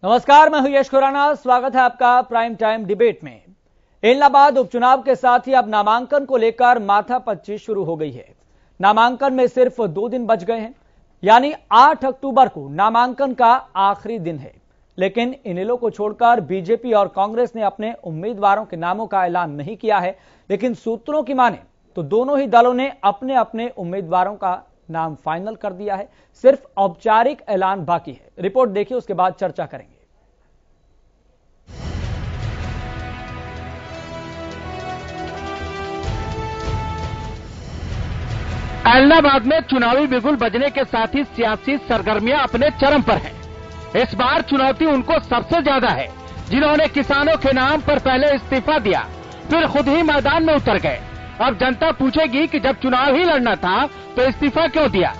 नमस्कार, मैं हूं यश खुराना। स्वागत है आपका प्राइम टाइम डिबेट में। इलाहाबाद उपचुनाव के साथ ही अब नामांकन को लेकर माथापच्ची शुरू हो गई है। नामांकन में सिर्फ 2 दिन बच गए हैं, यानी 8 अक्टूबर को नामांकन का आखिरी दिन है। लेकिन इनेलो को छोड़कर बीजेपी और कांग्रेस ने अपने उम्मीदवारों के नामों का ऐलान नहीं किया है। लेकिन सूत्रों की माने तो दोनों ही दलों ने अपने अपने उम्मीदवारों का नाम फाइनल कर दिया है। सिर्फ औपचारिक ऐलान बाकी है। रिपोर्ट देखिए, उसके बाद चर्चा करेंगे। इलाहाबाद में चुनावी बिगुल बजने के साथ ही सियासी सरगर्मियां अपने चरम पर हैं। इस बार चुनौती उनको सबसे ज्यादा है जिन्होंने किसानों के नाम पर पहले इस्तीफा दिया, फिर खुद ही मैदान में उतर गए। अब जनता पूछेगी कि जब चुनाव ही लड़ना था तो इस्तीफा क्यों दिया।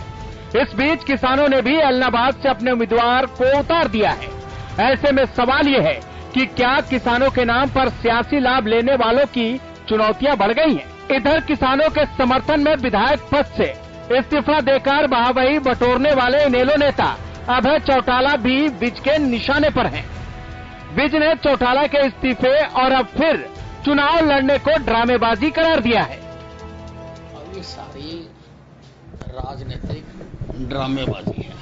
इस बीच किसानों ने भी इलाहाबाद से अपने उम्मीदवार को उतार दिया है। ऐसे में सवाल ये है कि क्या किसानों के नाम पर सियासी लाभ लेने वालों की चुनौतियां बढ़ गई हैं? इधर किसानों के समर्थन में विधायक पद से इस्तीफा देकर वाहवाही बटोरने वाले इनेलो नेता अभय चौटाला भी विज के निशाने पर हैं। विज ने चौटाला के इस्तीफे और अब फिर चुनाव लड़ने को ड्रामेबाजी करार दिया है। अब ये सारी राजनीतिक ड्रामेबाजी है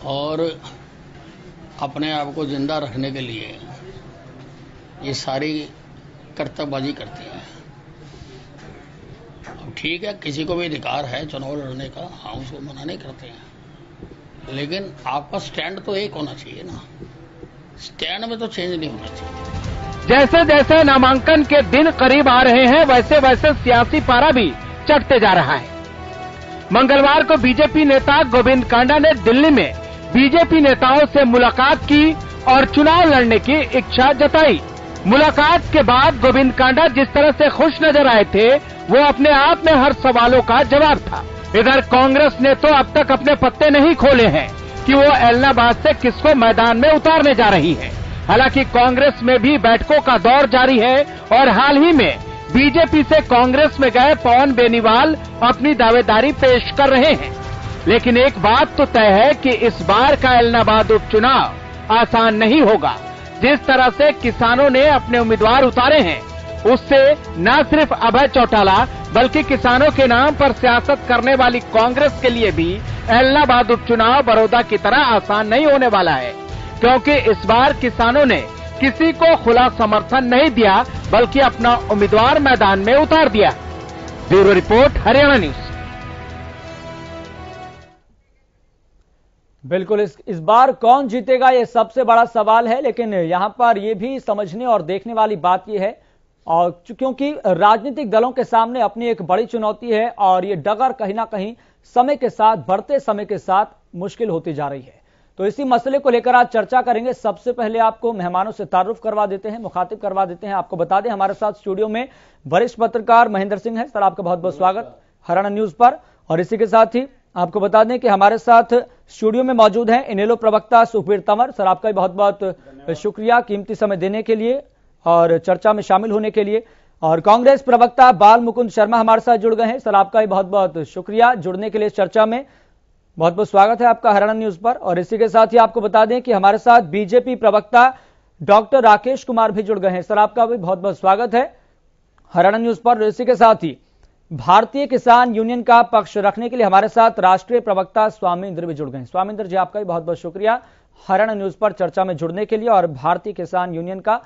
और अपने आप को जिंदा रखने के लिए ये सारी कर्तव्यबाजी करती है। अब ठीक है, किसी को भी अधिकार है चुनाव लड़ने का, हम उसको मना नहीं करते हैं, लेकिन आपका स्टैंड तो एक होना चाहिए ना। स्टैंड में तो चेंज नहीं होना चाहिए। जैसे जैसे नामांकन के दिन करीब आ रहे हैं वैसे वैसे सियासी पारा भी चढ़ते जा रहा है। मंगलवार को बीजेपी नेता गोविंद कांडा ने दिल्ली में बीजेपी नेताओं से मुलाकात की और चुनाव लड़ने की इच्छा जताई। मुलाकात के बाद गोविंद कांडा जिस तरह से खुश नजर आए थे वो अपने आप में हर सवालों का जवाब था। इधर कांग्रेस ने तो अब तक अपने पत्ते नहीं खोले हैं कि वो इलाहाबाद से किसको मैदान में उतारने जा रही है। हालांकि कांग्रेस में भी बैठकों का दौर जारी है और हाल ही में बीजेपी से कांग्रेस में गए पवन बेनीवाल अपनी दावेदारी पेश कर रहे हैं। लेकिन एक बात तो तय है कि इस बार का इलाहाबाद उपचुनाव आसान नहीं होगा। जिस तरह से किसानों ने अपने उम्मीदवार उतारे हैं उससे न सिर्फ अभय चौटाला बल्कि किसानों के नाम पर सियासत करने वाली कांग्रेस के लिए भी इलाहाबाद उपचुनाव बड़ौदा की तरह आसान नहीं होने वाला है, क्योंकि इस बार किसानों ने किसी को खुला समर्थन नहीं दिया बल्कि अपना उम्मीदवार मैदान में उतार दिया। Bureau report, Haryana news. बिल्कुल, इस बार कौन जीतेगा ये सबसे बड़ा सवाल है। लेकिन यहां पर यह भी समझने और देखने वाली बात यह है, और क्योंकि राजनीतिक दलों के सामने अपनी एक बड़ी चुनौती है और ये डगर कहीं ना कहीं समय के साथ, बढ़ते समय के साथ मुश्किल होती जा रही है। तो इसी मसले को लेकर आज चर्चा करेंगे। सबसे पहले आपको मेहमानों से तारुफ करवा देते हैं, मुखातिब करवा देते हैं। आपको बता दें हमारे साथ स्टूडियो में वरिष्ठ पत्रकार महेंद्र सिंह है। सर, आपका बहुत बहुत स्वागत हरियाणा न्यूज पर। और इसी के साथ ही आपको बता दें कि हमारे साथ स्टूडियो में मौजूद हैं इनेलो प्रवक्ता सुखबीर तंवर। सर, आपका भी बहुत बहुत शुक्रिया कीमती समय देने के लिए और चर्चा में शामिल होने के लिए। और कांग्रेस प्रवक्ता बाल मुकुंद शर्मा हमारे साथ जुड़ गए हैं। सर, आपका भी बहुत बहुत शुक्रिया जुड़ने के लिए चर्चा में। बहुत बहुत स्वागत है आपका हरियाणा न्यूज पर। और इसी के साथ ही आपको बता दें कि हमारे साथ बीजेपी प्रवक्ता डॉक्टर राकेश कुमार भी जुड़ गए हैं। सर, आपका भी बहुत बहुत स्वागत है हरियाणा न्यूज पर। इसी के साथ ही भारतीय किसान यूनियन का पक्ष रखने के लिए हमारे साथ राष्ट्रीय प्रवक्ता स्वामींद्र भी जुड़ गए हैं। स्वामींद्र जी, आपका भी बहुत बहुत शुक्रिया हरियाणा न्यूज पर चर्चा में जुड़ने के लिए और भारतीय किसान यूनियन का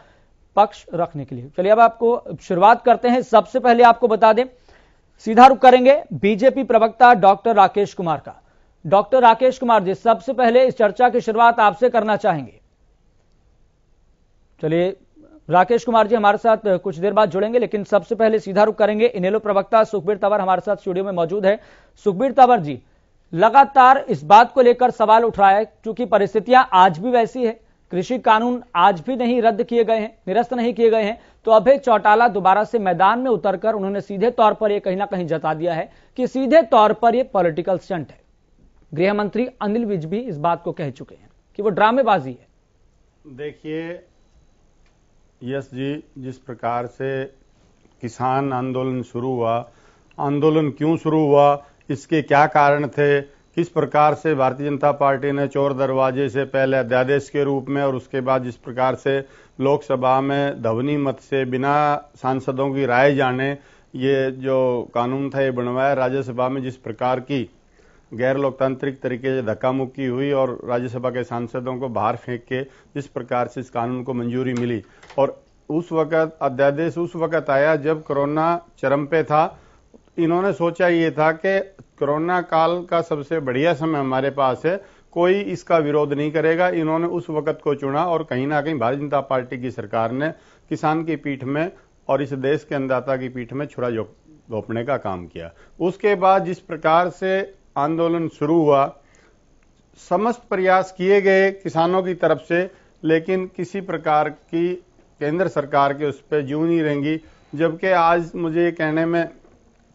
पक्ष रखने के लिए। चलिए अब आपको शुरुआत करते हैं। सबसे पहले आपको बता दें, सीधा रुख करेंगे बीजेपी प्रवक्ता डॉक्टर राकेश कुमार का। डॉक्टर राकेश कुमार जी, सबसे पहले इस चर्चा की शुरुआत आपसे करना चाहेंगे। चलिए, राकेश कुमार जी हमारे साथ कुछ देर बाद जुड़ेंगे, लेकिन सबसे पहले सीधा रुख करेंगे इनेलो प्रवक्ता सुखबीर तंवर हमारे साथ स्टूडियो में मौजूद है। सुखबीर तंवर जी, लगातार इस बात को लेकर सवाल उठ रहा है क्योंकि परिस्थितियां आज भी वैसी है, कृषि कानून आज भी नहीं रद्द किए गए हैं, निरस्त नहीं किए गए हैं। तो अभय चौटाला दोबारा से मैदान में उतरकर उन्होंने सीधे तौर पर यह कहीं ना कहीं जता दिया है कि सीधे तौर पर यह पॉलिटिकल स्टंट है। गृह मंत्री अनिल विज भी इस बात को कह चुके हैं कि वो ड्रामेबाजी है। देखिए यश जी, जिस प्रकार से किसान आंदोलन शुरू हुआ, आंदोलन क्यों शुरू हुआ, इसके क्या कारण थे, किस प्रकार से भारतीय जनता पार्टी ने चोर दरवाजे से पहले अध्यादेश के रूप में और उसके बाद जिस प्रकार से लोकसभा में ध्वनि मत से बिना सांसदों की राय जाने ये जो कानून था ये बनवाया, राज्यसभा में जिस प्रकार की गैर लोकतांत्रिक तरीके से धक्का मुक्की हुई और राज्यसभा के सांसदों को बाहर फेंक के जिस प्रकार से इस कानून को मंजूरी मिली, और उस वक्त अध्यादेश उस वक्त आया जब कोरोना चरम पे था। इन्होंने सोचा ये था कि कोरोना काल का सबसे बढ़िया समय हमारे पास है, कोई इसका विरोध नहीं करेगा। इन्होंने उस वक्त को चुना और कहीं ना कहीं भारतीय जनता पार्टी की सरकार ने किसान की पीठ में और इस देश के अन्नदाता की पीठ में छुरा घोंपने का काम किया। उसके बाद जिस प्रकार से आंदोलन शुरू हुआ, समस्त प्रयास किए गए किसानों की तरफ से, लेकिन किसी प्रकार की केंद्र सरकार के उस पर जूं नहीं रहेंगी। जबकि आज मुझे ये कहने में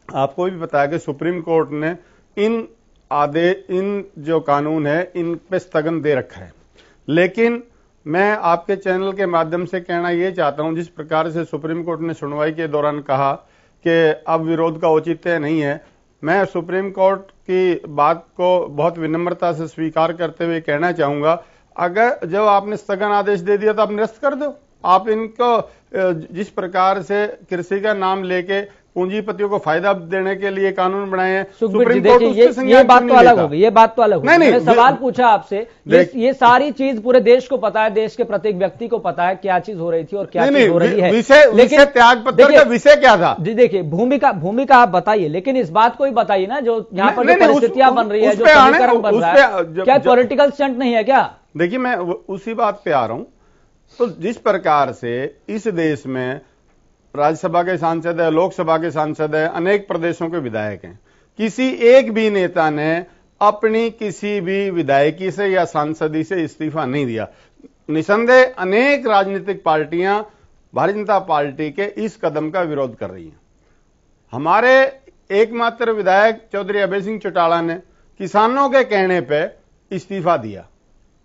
आपको भी पता है कि सुप्रीम कोर्ट ने इन जो कानून है इन पे स्थगन दे रखा है। लेकिन मैं आपके चैनल के माध्यम से कहना ये चाहता हूं, जिस प्रकार से सुप्रीम कोर्ट ने सुनवाई के दौरान कहा कि अब विरोध का औचित्य नहीं है, मैं सुप्रीम कोर्ट की बात को बहुत विनम्रता से स्वीकार करते हुए कहना चाहूंगा, अगर जब आपने स्थगन आदेश दे दिया तो आप निरस्त कर दो। आप इनको जिस प्रकार से कृषि का नाम लेके पूंजीपतियों को फायदा देने के लिए कानून बनाए हैं, सुप्रीम कोर्ट ये बात तो अलग होगी, ये बात तो अलग होगी। मैंने सवाल पूछा आपसे, ये सारी चीज पूरे देश को पता है, देश के प्रत्येक व्यक्ति को पता है क्या चीज हो रही थी और क्या चीज हो रही है। लेकिन त्याग पत्र का विषय क्या था? जी देखिए, भूमिका आप बताइए, लेकिन इस बात को ही बताइए ना जो यहाँ पर जो परिस्थितियां बन रही है, जो समीकरण बन रहा है, क्या पॉलिटिकल स्टंट नहीं है क्या? देखिए, मैं उसी बात पे आ रहा हूं। तो जिस प्रकार से इस देश में राज्यसभा के सांसद है, लोकसभा के सांसद है, अनेक प्रदेशों के विधायक हैं, किसी एक भी नेता ने अपनी किसी भी विधायकी से या सांसदी से इस्तीफा नहीं दिया। निसंदेह अनेक राजनीतिक पार्टियां भारतीय जनता पार्टी के इस कदम का विरोध कर रही हैं। हमारे एकमात्र विधायक चौधरी अभय सिंह चौटाला ने किसानों के कहने पर इस्तीफा दिया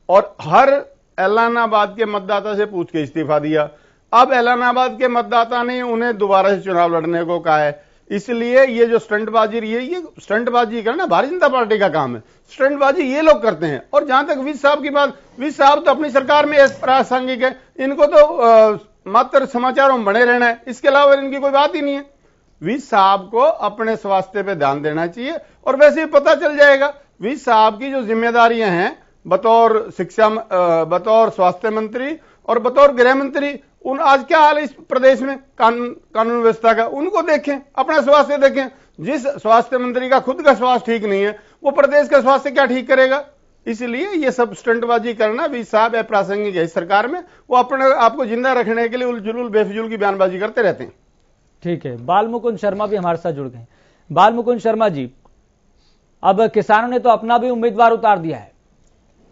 और हर ऐलानाबाद के मतदाता से पूछ के इस्तीफा दिया। अब ऐलानाबाद के मतदाता ने उन्हें दोबारा से चुनाव लड़ने को कहा है। इसलिए ये जो स्टंटबाजी रही है, ये स्टंटबाजी करना भारतीय जनता पार्टी का काम है। स्टंटबाजी ये लोग करते हैं। और जहां तक विज साहब की बात, विज साहब तो अपनी सरकार में प्रासंगिक है, इनको तो मात्र समाचारों में बने रहना है, इसके अलावा इनकी कोई बात ही नहीं है। विज साहब को अपने स्वास्थ्य पे ध्यान देना चाहिए और वैसे ही पता चल जाएगा विज साहब की जो जिम्मेदारियां हैं बतौर बतौर स्वास्थ्य मंत्री और बतौर गृह मंत्री, उन आज क्या हाल है इस प्रदेश में कानून व्यवस्था का, उनको देखें, अपना स्वास्थ्य देखें। जिस स्वास्थ्य मंत्री का खुद का स्वास्थ्य ठीक नहीं है, वो प्रदेश का स्वास्थ्य क्या ठीक करेगा? इसलिए ये सब स्टंटबाजी करना भी साहब अप्रासंगिक है इस सरकार में। वो अपने आपको जिंदा रखने के लिए उलझुल बेफिजूल की बयानबाजी करते रहते हैं। ठीक है, बाल मुकुंद शर्मा भी हमारे साथ जुड़ गए। बाल मुकुंद शर्मा जी, अब किसानों ने तो अपना भी उम्मीदवार उतार दिया है।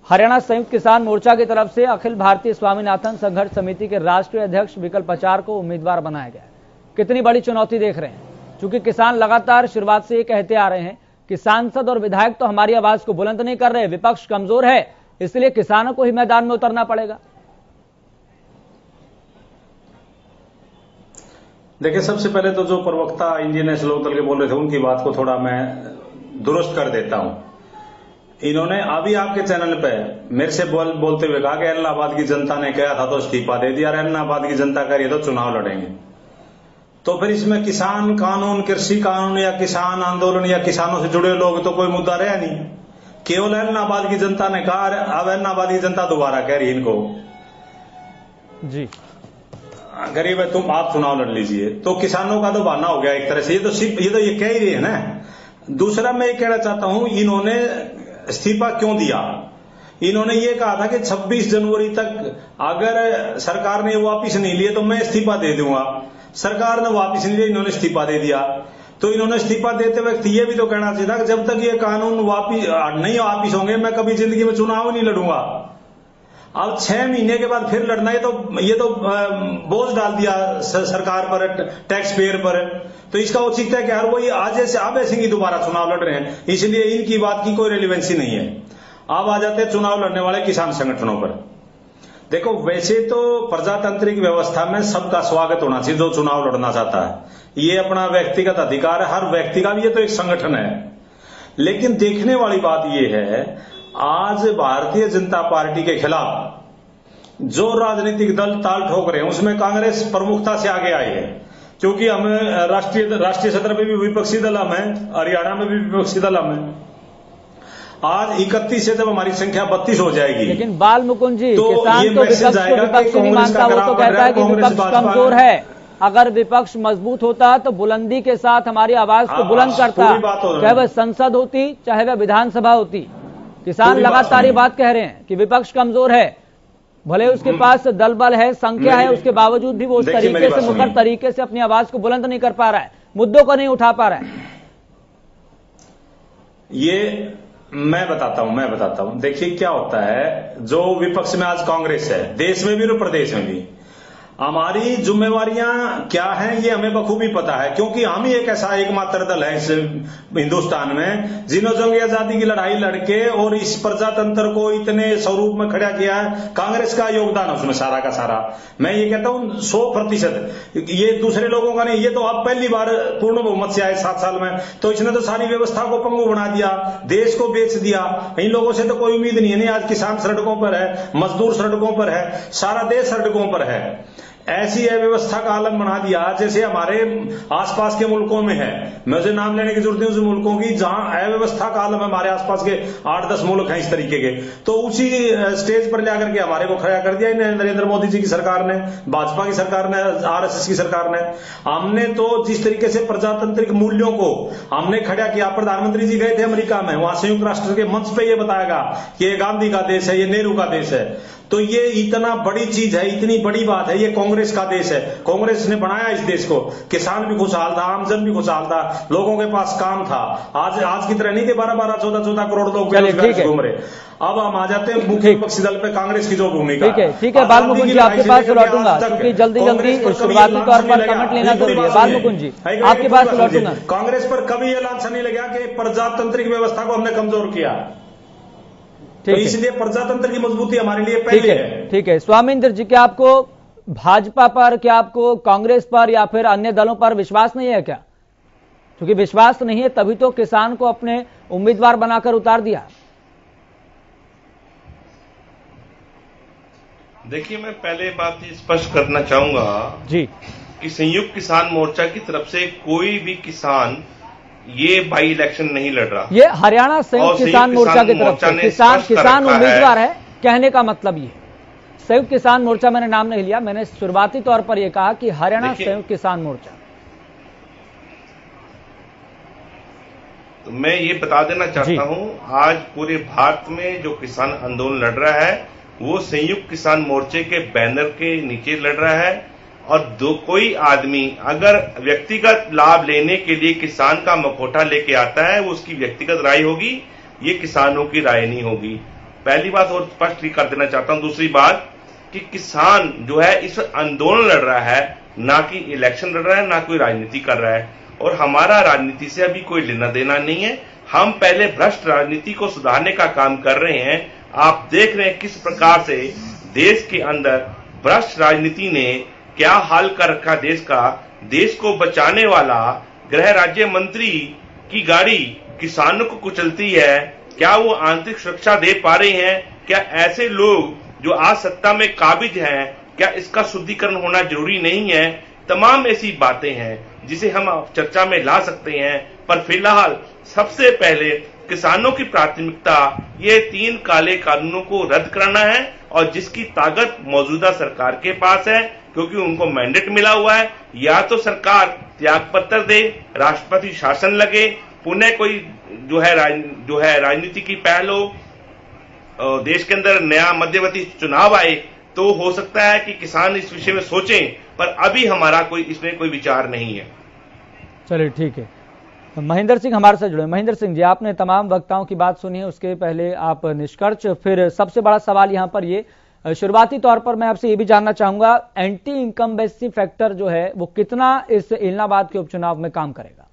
हरियाणा संयुक्त किसान मोर्चा की तरफ से अखिल भारतीय स्वामीनाथन संघर्ष समिति के राष्ट्रीय अध्यक्ष विकल्प आचार्य को उम्मीदवार बनाया गया है। कितनी बड़ी चुनौती देख रहे हैं? क्योंकि किसान लगातार शुरुआत से ये कहते आ रहे हैं कि सांसद और विधायक तो हमारी आवाज को बुलंद नहीं कर रहे, विपक्ष कमजोर है, इसलिए किसानों को ही मैदान में उतरना पड़ेगा। देखिए, सबसे पहले तो जो प्रवक्ता इंडियन नेशनल लोकदल के बोल रहे थे उनकी बात को थोड़ा मैं दुरुस्त कर देता हूं। इन्होंने अभी आपके चैनल पे मेरे से बोलते हुए कहा कि इलाहाबाद की जनता ने कहा था तो इस्तीफा दे दिया, इलाहाबाद की जनता कह रही है तो चुनाव लड़ेंगे। तो फिर इसमें किसान कानून, कृषि कानून या किसान आंदोलन या किसानों से जुड़े लोग तो कोई मुद्दा रहा नहीं। केवल इलाहाबाद की जनता ने कहा, अब इलाहाबाद की जनता दोबारा कह रही है इनको जी गरीब है, तुम आप चुनाव लड़ लीजिए। तो किसानों का तो बहाना हो गया एक तरह से। ये कह ही रही है ना। दूसरा मैं ये कहना चाहता हूं, इन्होंने इस्तीफा क्यों दिया? इन्होंने ये कहा था कि 26 जनवरी तक अगर सरकार ने वापिस नहीं लिए तो मैं इस्तीफा दे दूंगा। सरकार ने वापिस नहीं लिया, इन्होंने इस्तीफा दे दिया। तो इन्होंने इस्तीफा देते वक्त ये भी तो कहना चाहिए था कि जब तक ये कानून नहीं वापिस होंगे मैं कभी जिंदगी में चुनाव नहीं लड़ूंगा। अब 6 महीने के बाद फिर लड़ना है तो ये तो बोझ डाल दिया सरकार पर, टैक्स पेयर पर। तो इसका औचित्य है कि यार वही आज से अभय सिंह दोबारा चुनाव लड़ रहे हैं, इसलिए इनकी बात की कोई रेलिवेंसी नहीं है। अब आ जाते हैं चुनाव लड़ने वाले किसान संगठनों पर। देखो, वैसे तो प्रजातांत्रिक व्यवस्था में सबका स्वागत होना चाहिए जो चुनाव लड़ना चाहता है, ये अपना व्यक्तिगत अधिकार है हर व्यक्ति का भी, ये तो एक संगठन है। लेकिन देखने वाली बात यह है, आज भारतीय जनता पार्टी के खिलाफ जो राजनीतिक दल ताल ठोक रहे हैं उसमें कांग्रेस प्रमुखता से आगे आई है, क्योंकि हम राष्ट्रीय सत्र में भी विपक्षी दल हम है, हरियाणा में भी विपक्षी दल हम है। आज 31 से जब हमारी संख्या 32 हो जाएगी, लेकिन बाल मुकुंद जी, तो किसान तो विपक्ष नहीं मानता, वो तो कहता है कि विपक्ष कमजोर है। अगर विपक्ष मजबूत होता तो बुलंदी के साथ हमारी आवाज को बुलंद करता, चाहे वह संसद होती चाहे वह विधानसभा होती। किसान लगातार ये बात कह रहे हैं कि विपक्ष कमजोर है, भले उसके पास दल बल है, संख्या है, उसके बावजूद भी वो उस तरीके से मुखर तरीके से अपनी आवाज को बुलंद नहीं कर पा रहा है, मुद्दों को नहीं उठा पा रहा है। ये मैं बताता हूं। देखिए क्या होता है, जो विपक्ष में आज कांग्रेस है, देश में भी और प्रदेश में भी, हमारी जिम्मेवारियां क्या हैं ये हमें बखूबी पता है, क्योंकि हम ही एक ऐसा एकमात्र दल है इस हिंदुस्तान में जिन्होंने जंग आजादी की लड़ाई लड़के और इस प्रजातंत्र को इतने स्वरूप में खड़ा किया है। कांग्रेस का योगदान है उसमें सारा का सारा। मैं ये कहता हूं 100%, ये दूसरे लोगों का नहीं। ये तो अब पहली बार पूर्ण बहुमत से आए 7 साल में, तो इसने तो सारी व्यवस्था को पंगु बना दिया, देश को बेच दिया। इन लोगों से तो कोई उम्मीद नहीं है। आज किसान सड़कों पर है, मजदूर सड़कों पर है, सारा देश सड़कों पर है। ऐसी अव्यवस्था का आलम बना दिया जैसे हमारे आसपास के मुल्कों में है। मुझे नाम लेने की जरूरत नहीं उस मुल्कों की जहां अव्यवस्था का आलम है। हमारे आसपास के 8-10 मुल्क हैं इस तरीके के, तो उसी स्टेज पर जाकर के हमारे को खड़ा कर दिया नरेंद्र मोदी जी की सरकार ने, भाजपा की सरकार ने, आरएसएस की सरकार ने। हमने तो जिस तरीके से प्रजातांत्रिक मूल्यों को हमने खड़ा किया, प्रधानमंत्री जी गए थे अमेरिका में, वहां संयुक्त राष्ट्र के मंच पे ये बताएगा कि ये गांधी का देश है, ये नेहरू का देश है। तो ये इतना बड़ी चीज है, इतनी बड़ी बात है। ये कांग्रेस का देश है, कांग्रेस ने बनाया इस देश को। किसान भी खुशहाल था, आमजन भी खुशहाल था, लोगों के पास काम था। आज की तरह नहीं थे 12-12, 14-14 करोड़ लोग बेरोजगार घूम रहे। अब हम आ जाते हैं मुख्य विपक्षी दल पे, कांग्रेस की जो भूमिका। ठीक है बाल मुकुंद जी, आपके पास लौटूंगा क्योंकि जल्दी शुरुआती तौर पर कमेंट लेना जरूरी है। बाल मुकुंद जी, आपके पास लौटूंगा। कांग्रेस पर कभी ये लांछन नहीं लगा कि प्रजातांत्रिक व्यवस्था को हमने कमजोर किया, तो इसलिए प्रजातंत्र की मजबूती हमारे लिए पहले है। ठीक है स्वामिंदर जी, क्या आपको भाजपा पर, क्या आपको कांग्रेस पर या फिर अन्य दलों पर विश्वास नहीं है क्या? क्योंकि विश्वास नहीं है तभी तो किसान को अपने उम्मीदवार बनाकर उतार दिया। देखिए, मैं पहले बात स्पष्ट करना चाहूंगा जी कि संयुक्त किसान मोर्चा की तरफ से कोई भी किसान ये बाई इलेक्शन नहीं लड़ रहा। ये हरियाणा संयुक्त किसान मोर्चा की तरफ से किसान उम्मीदवार है, कहने का मतलब ये संयुक्त किसान मोर्चा मैंने नाम नहीं लिया, मैंने शुरुआती तौर पर यह कहा कि हरियाणा संयुक्त किसान मोर्चा। तो मैं ये बता देना चाहता हूं, आज पूरे भारत में जो किसान आंदोलन लड़ रहा है वो संयुक्त किसान मोर्चे के बैनर के नीचे लड़ रहा है। और कोई आदमी अगर व्यक्तिगत लाभ लेने के लिए किसान का मखौटा लेके आता है, वो उसकी व्यक्तिगत राय होगी, ये किसानों की राय नहीं होगी। पहली बात और स्पष्ट कर देना चाहता हूं। दूसरी बात कि किसान जो है इस आंदोलन लड़ रहा है, ना कि इलेक्शन लड़ रहा है, ना कोई राजनीति कर रहा है। और हमारा राजनीति से अभी कोई लेना देना नहीं है। हम पहले भ्रष्ट राजनीति को सुधारने का काम कर रहे हैं। आप देख रहे हैं किस प्रकार से देश के अंदर भ्रष्ट राजनीति ने क्या हाल कर रखा देश का। देश को बचाने वाला गृह राज्य मंत्री की गाड़ी किसानों को कुचलती है। क्या वो आंतरिक सुरक्षा दे पा रहे हैं? क्या ऐसे लोग जो आज सत्ता में काबिज हैं, क्या इसका शुद्धिकरण होना जरूरी नहीं है? तमाम ऐसी बातें हैं जिसे हम चर्चा में ला सकते हैं, पर फिलहाल सबसे पहले किसानों की प्राथमिकता ये 3 काले कानूनों को रद्द करना है, और जिसकी ताकत मौजूदा सरकार के पास है, क्योंकि उनको मैंडेट मिला हुआ है। या तो सरकार त्यागपत्र दे, राष्ट्रपति शासन लगे, पुनः कोई जो है राजनीति की पहल हो, देश के अंदर नया मध्यवर्ती चुनाव आए, तो हो सकता है कि किसान इस विषय में सोचें, पर अभी हमारा इसमें कोई विचार नहीं है। चलिए ठीक है। महेंद्र सिंह हमारे साथ जुड़े। महेंद्र सिंह जी, आपने तमाम वक्ताओं की बात सुनी है, उसके पहले आप निष्कर्ष, फिर सबसे बड़ा सवाल यहां पर ये, शुरुआती तौर पर मैं आपसे ये भी जानना चाहूंगा, एंटी इनकम्बेंसी फैक्टर जो है वो कितना इस इलाहाबाद के उपचुनाव में काम करेगा?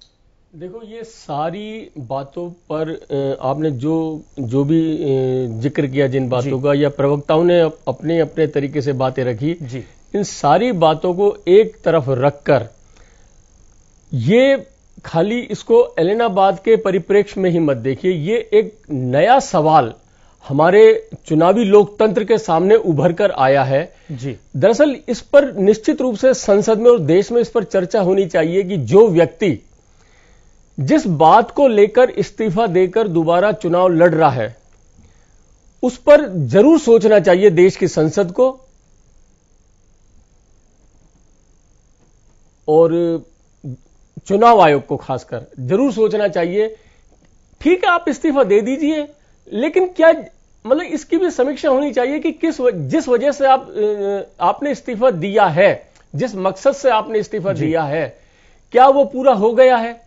देखो, ये सारी बातों पर आपने जो भी जिक्र किया, जिन बातों का, या प्रवक्ताओं ने अपने अपने तरीके से बातें रखी जी, इन सारी बातों को एक तरफ रखकर ये खाली इसको एलनाबाद के परिप्रेक्ष्य में ही मत देखिए। ये एक नया सवाल हमारे चुनावी लोकतंत्र के सामने उभर कर आया है जी। दरअसल इस पर निश्चित रूप से संसद में और देश में इस पर चर्चा होनी चाहिए कि जो व्यक्ति जिस बात को लेकर इस्तीफा देकर दोबारा चुनाव लड़ रहा है उस पर जरूर सोचना चाहिए देश की संसद को, और चुनाव आयोग को खासकर जरूर सोचना चाहिए। ठीक है, आप इस्तीफा दे दीजिए, लेकिन क्या मतलब इसकी भी समीक्षा होनी चाहिए कि जिस वजह से आपने इस्तीफा दिया है, जिस मकसद से आपने इस्तीफा दिया है, क्या वो पूरा हो गया है।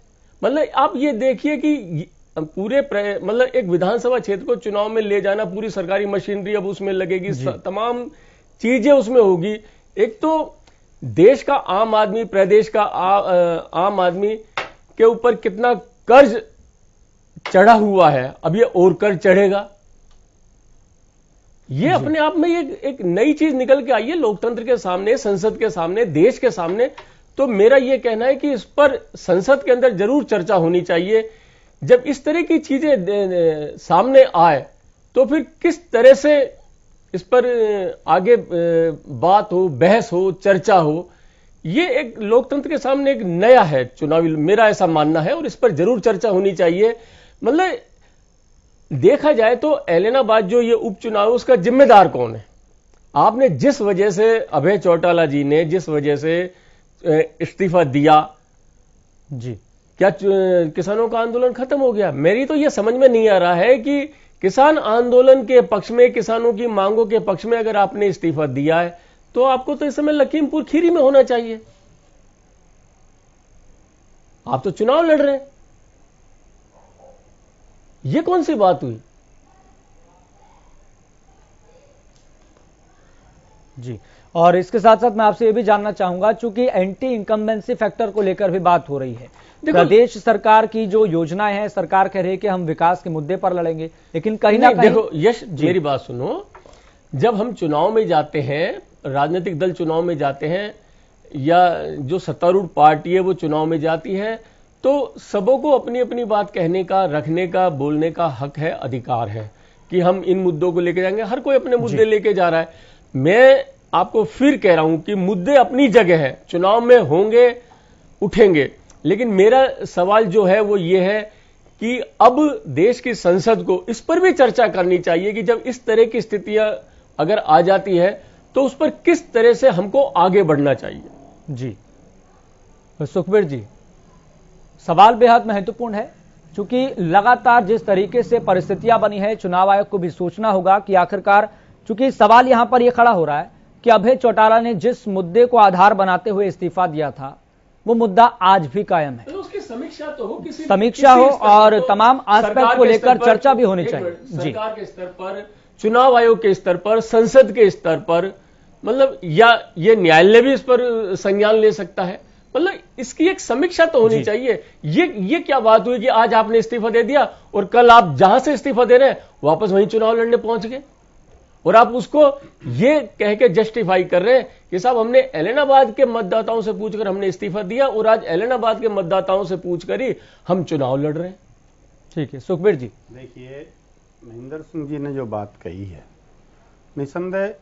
मतलब आप ये देखिए कि पूरे मतलब एक विधानसभा क्षेत्र को चुनाव में ले जाना, पूरी सरकारी मशीनरी अब उसमें लगेगी, तमाम चीजें उसमें होगी। एक तो देश का आम आदमी, प्रदेश का आम आदमी के ऊपर कितना कर्ज चढ़ा हुआ है, अब ये और कर्ज चढ़ेगा। ये अपने आप में एक नई चीज निकल के आई है लोकतंत्र के सामने, संसद के सामने, देश के सामने। तो मेरा यह कहना है कि इस पर संसद के अंदर जरूर चर्चा होनी चाहिए। जब इस तरह की चीजें सामने आए तो फिर किस तरह से इस पर आगे बात हो, बहस हो, चर्चा हो। ये एक लोकतंत्र के सामने एक नया है चुनावी, मेरा ऐसा मानना है, और इस पर जरूर चर्चा होनी चाहिए। मतलब देखा जाए तो एलनाबाद जो ये उपचुनाव है उसका जिम्मेदार कौन है। आपने जिस वजह से अभय चौटाला जी ने जिस वजह से इस्तीफा दिया जी, क्या किसानों का आंदोलन खत्म हो गया? मेरी तो यह समझ में नहीं आ रहा है कि किसान आंदोलन के पक्ष में, किसानों की मांगों के पक्ष में अगर आपने इस्तीफा दिया है तो आपको तो इस समय लखीमपुर खीरी में होना चाहिए। आप तो चुनाव लड़ रहे हैं, यह कौन सी बात हुई जी। और इसके साथ साथ मैं आपसे यह भी जानना चाहूंगा, चूंकि एंटी इनकम्बेंसी फैक्टर को लेकर भी बात हो रही है, प्रदेश सरकार की जो योजनाएं हैं, सरकार कह रही है कि हम विकास के मुद्दे पर लड़ेंगे, लेकिन कहीं ना कहीं देखो यश, मेरी बात सुनो, जब हम चुनाव में जाते हैं, राजनीतिक दल चुनाव में जाते हैं, या जो सत्तारूढ़ पार्टी है वो चुनाव में जाती है, तो सबों को अपनी अपनी बात कहने का, रखने का, बोलने का हक है, अधिकार है कि हम इन मुद्दों को लेके जाएंगे। हर कोई अपने मुद्दे लेके जा रहा है। मैं आपको फिर कह रहा हूं कि मुद्दे अपनी जगह है, चुनाव में होंगे, उठेंगे, लेकिन मेरा सवाल जो है वो ये है कि अब देश की संसद को इस पर भी चर्चा करनी चाहिए कि जब इस तरह की स्थितियां अगर आ जाती है तो उस पर किस तरह से हमको आगे बढ़ना चाहिए। जी सुखबीर जी, सवाल बेहद महत्वपूर्ण है, क्योंकि लगातार जिस तरीके से परिस्थितियां बनी है, चुनाव आयोग को भी सोचना होगा कि आखिरकार, चूंकि सवाल यहां पर यह खड़ा हो रहा है कि अभय चौटाला ने जिस मुद्दे को आधार बनाते हुए इस्तीफा दिया था वो मुद्दा आज भी कायम है। तो उसकी समीक्षा तो हो, समीक्षा हो और तमाम एस्पेक्ट को लेकर चर्चा भी होनी चाहिए। सरकार के स्तर पर, चुनाव आयोग के स्तर पर, संसद के स्तर पर, मतलब या ये न्यायालय भी इस पर संज्ञान ले सकता है। मतलब इसकी एक समीक्षा तो होनी चाहिए। ये क्या बात हुई कि आज आपने इस्तीफा दे दिया और कल आप जहां से इस्तीफा दे रहे हैं वापस वहीं चुनाव लड़ने पहुंच गए, और आप उसको ये कह के जस्टिफाई कर रहे हैं कि साहब हमने एलनाबाद के मतदाताओं से पूछकर हमने इस्तीफा दिया और आज एलनाबाद के मतदाताओं से पूछकर ही हम चुनाव लड़ रहे हैं। ठीक है सुखबीर जी, देखिए महेंद्र सिंह जी ने जो बात कही है, निसंदेह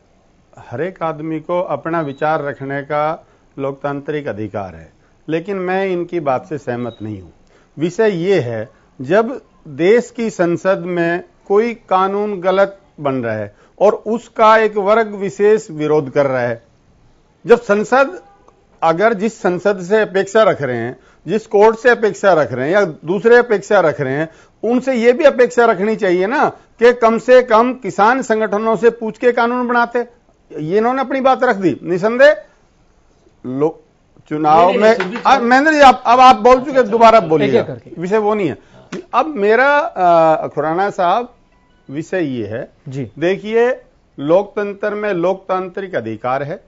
हर एक आदमी को अपना विचार रखने का लोकतांत्रिक अधिकार है, लेकिन मैं इनकी बात से सहमत नहीं हूं। विषय ये है, जब देश की संसद में कोई कानून गलत बन रहा है और उसका एक वर्ग विशेष विरोध कर रहा है, जब संसद अगर जिस संसद से अपेक्षा रख रहे हैं, जिस कोर्ट से अपेक्षा रख रहे हैं या दूसरे अपेक्षा रख रहे हैं, उनसे यह भी अपेक्षा रखनी चाहिए ना कि कम से कम किसान संगठनों से पूछ के कानून बनाते। ये इन्होंने अपनी बात रख दी। निसंदेह चुनाव में महेंद्र जी अब आप बोल चुके, दोबारा बोलिए, विषय वो नहीं है। अब मेरा खुराना साहब विषय ये है जी, देखिए लोकतंत्र में लोकतांत्रिक अधिकार है,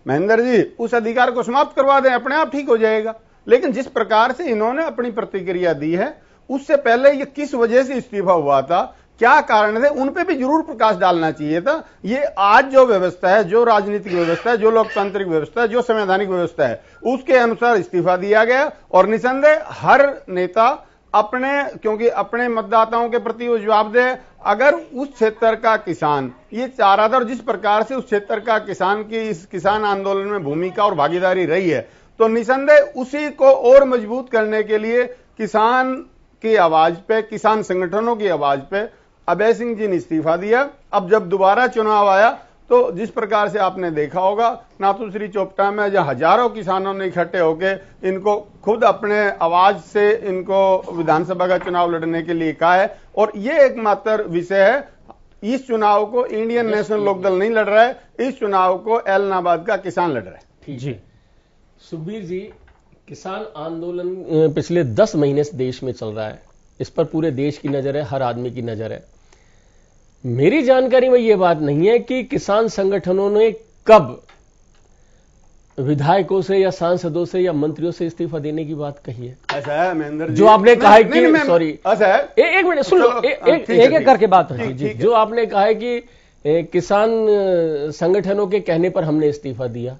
महेंद्र जी उस अधिकार को समाप्त करवा दें, अपने आप ठीक हो जाएगा। लेकिन जिस प्रकार से इन्होंने अपनी प्रतिक्रिया दी है, उससे पहले ये किस वजह से इस्तीफा हुआ था, क्या कारण थे, उन पे भी जरूर प्रकाश डालना चाहिए था। ये आज जो व्यवस्था है, जो राजनीतिक व्यवस्था है, जो लोकतांत्रिक व्यवस्था है, जो संवैधानिक व्यवस्था है, उसके अनुसार इस्तीफा दिया गया। और निसंदेह हर नेता क्योंकि अपने मतदाताओं के प्रति वो जवाबदेह, अगर उस क्षेत्र का किसान ये चाह रहा था और जिस प्रकार से उस क्षेत्र का किसान की इस किसान आंदोलन में भूमिका और भागीदारी रही है, तो निसंदेह उसी को और मजबूत करने के लिए किसान की आवाज पे, किसान संगठनों की आवाज पे अभय सिंह जी ने इस्तीफा दिया। अब जब दोबारा चुनाव आया तो जिस प्रकार से आपने देखा होगा, नाथूश्री चोपटा में जहां हजारों किसानों ने इकट्ठे होके इनको खुद अपने आवाज से इनको विधानसभा का चुनाव लड़ने के लिए कहा है। और ये एकमात्र विषय है, इस चुनाव को इंडियन नेशनल लोकदल नहीं लड़ रहा है, इस चुनाव को एलनाबाद का किसान लड़ रहा है। जी सुखबीर जी, किसान आंदोलन पिछले 10 महीने से देश में चल रहा है, इस पर पूरे देश की नजर है, हर आदमी की नजर है। मेरी जानकारी में यह बात नहीं है कि किसान संगठनों ने कब विधायकों से या सांसदों से या मंत्रियों से इस्तीफा देने की बात कही है। ऐसा है महेंद्र जी, जो आपने कहा है कि सॉरी, ऐसा है, एक मिनट सुन लो, एक करके बात होगी जी। जो आपने कहा है कि किसान संगठनों के कहने पर हमने इस्तीफा दिया।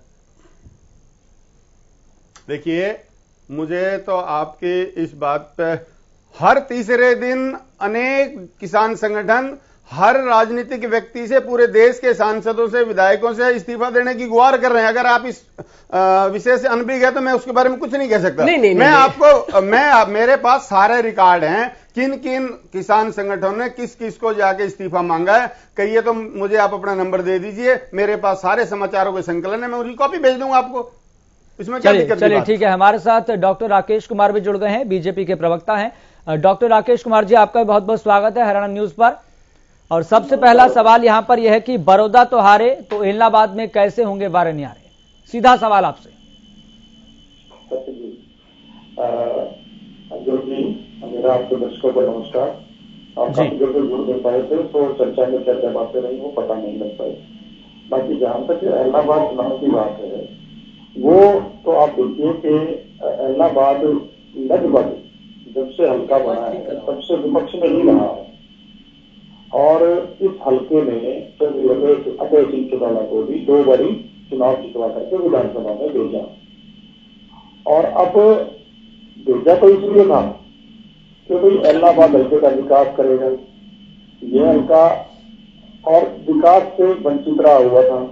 देखिए, मुझे तो आपकी इस बात पे हर तीसरे दिन अनेक किसान संगठन हर राजनीतिक व्यक्ति से, पूरे देश के सांसदों से, विधायकों से इस्तीफा देने की गुहार कर रहे हैं। अगर आप इस विषय से अनभिज्ञ है तो मैं उसके बारे में कुछ नहीं कह सकता। मेरे पास सारे रिकॉर्ड हैं, किन किन किसान संगठनों ने किस किस को जाके इस्तीफा मांगा है। कहिए तो मुझे आप अपना नंबर दे दीजिए, मेरे पास सारे समाचारों के संकलन है, मैं उनकी कॉपी भेज दूंगा आपको। इसमें क्या दिक्कत? चलिए ठीक है, हमारे साथ डॉक्टर राकेश कुमार भी जुड़ गए हैं, बीजेपी के प्रवक्ता हैं। डॉक्टर राकेश कुमार जी, आपका बहुत बहुत स्वागत है हरियाणा न्यूज पर। और सबसे पहला सवाल यहां पर यह है कि बड़ौदा तो हारे तो इलाहाबाद में कैसे होंगे बारे न्यारे? सीधा सवाल आपसे। मेरा आपके दर्शकों को नमस्कार। आप काफी जल्द जुड़ नहीं पाए थे तो चर्चा में क्या क्या बातें रही वो पता नहीं लग पाई। बाकी जहां तक इलाहाबाद चुनाव की बात है, वो तो आप देखिए कि इलाहाबाद लगभग जब से हल्का बना है तब से विपक्ष में ही रहा है। और इस हल्के में अभय सिंह चौटाला को भी 2 बारी चुनाव जितवा करके विधानसभा में भेजा। और अब भेजा तो इसलिए था कि भाई इलाहाबाद हल्के का विकास करेगा, यह हल्का और विकास से वंचित रहा हुआ था,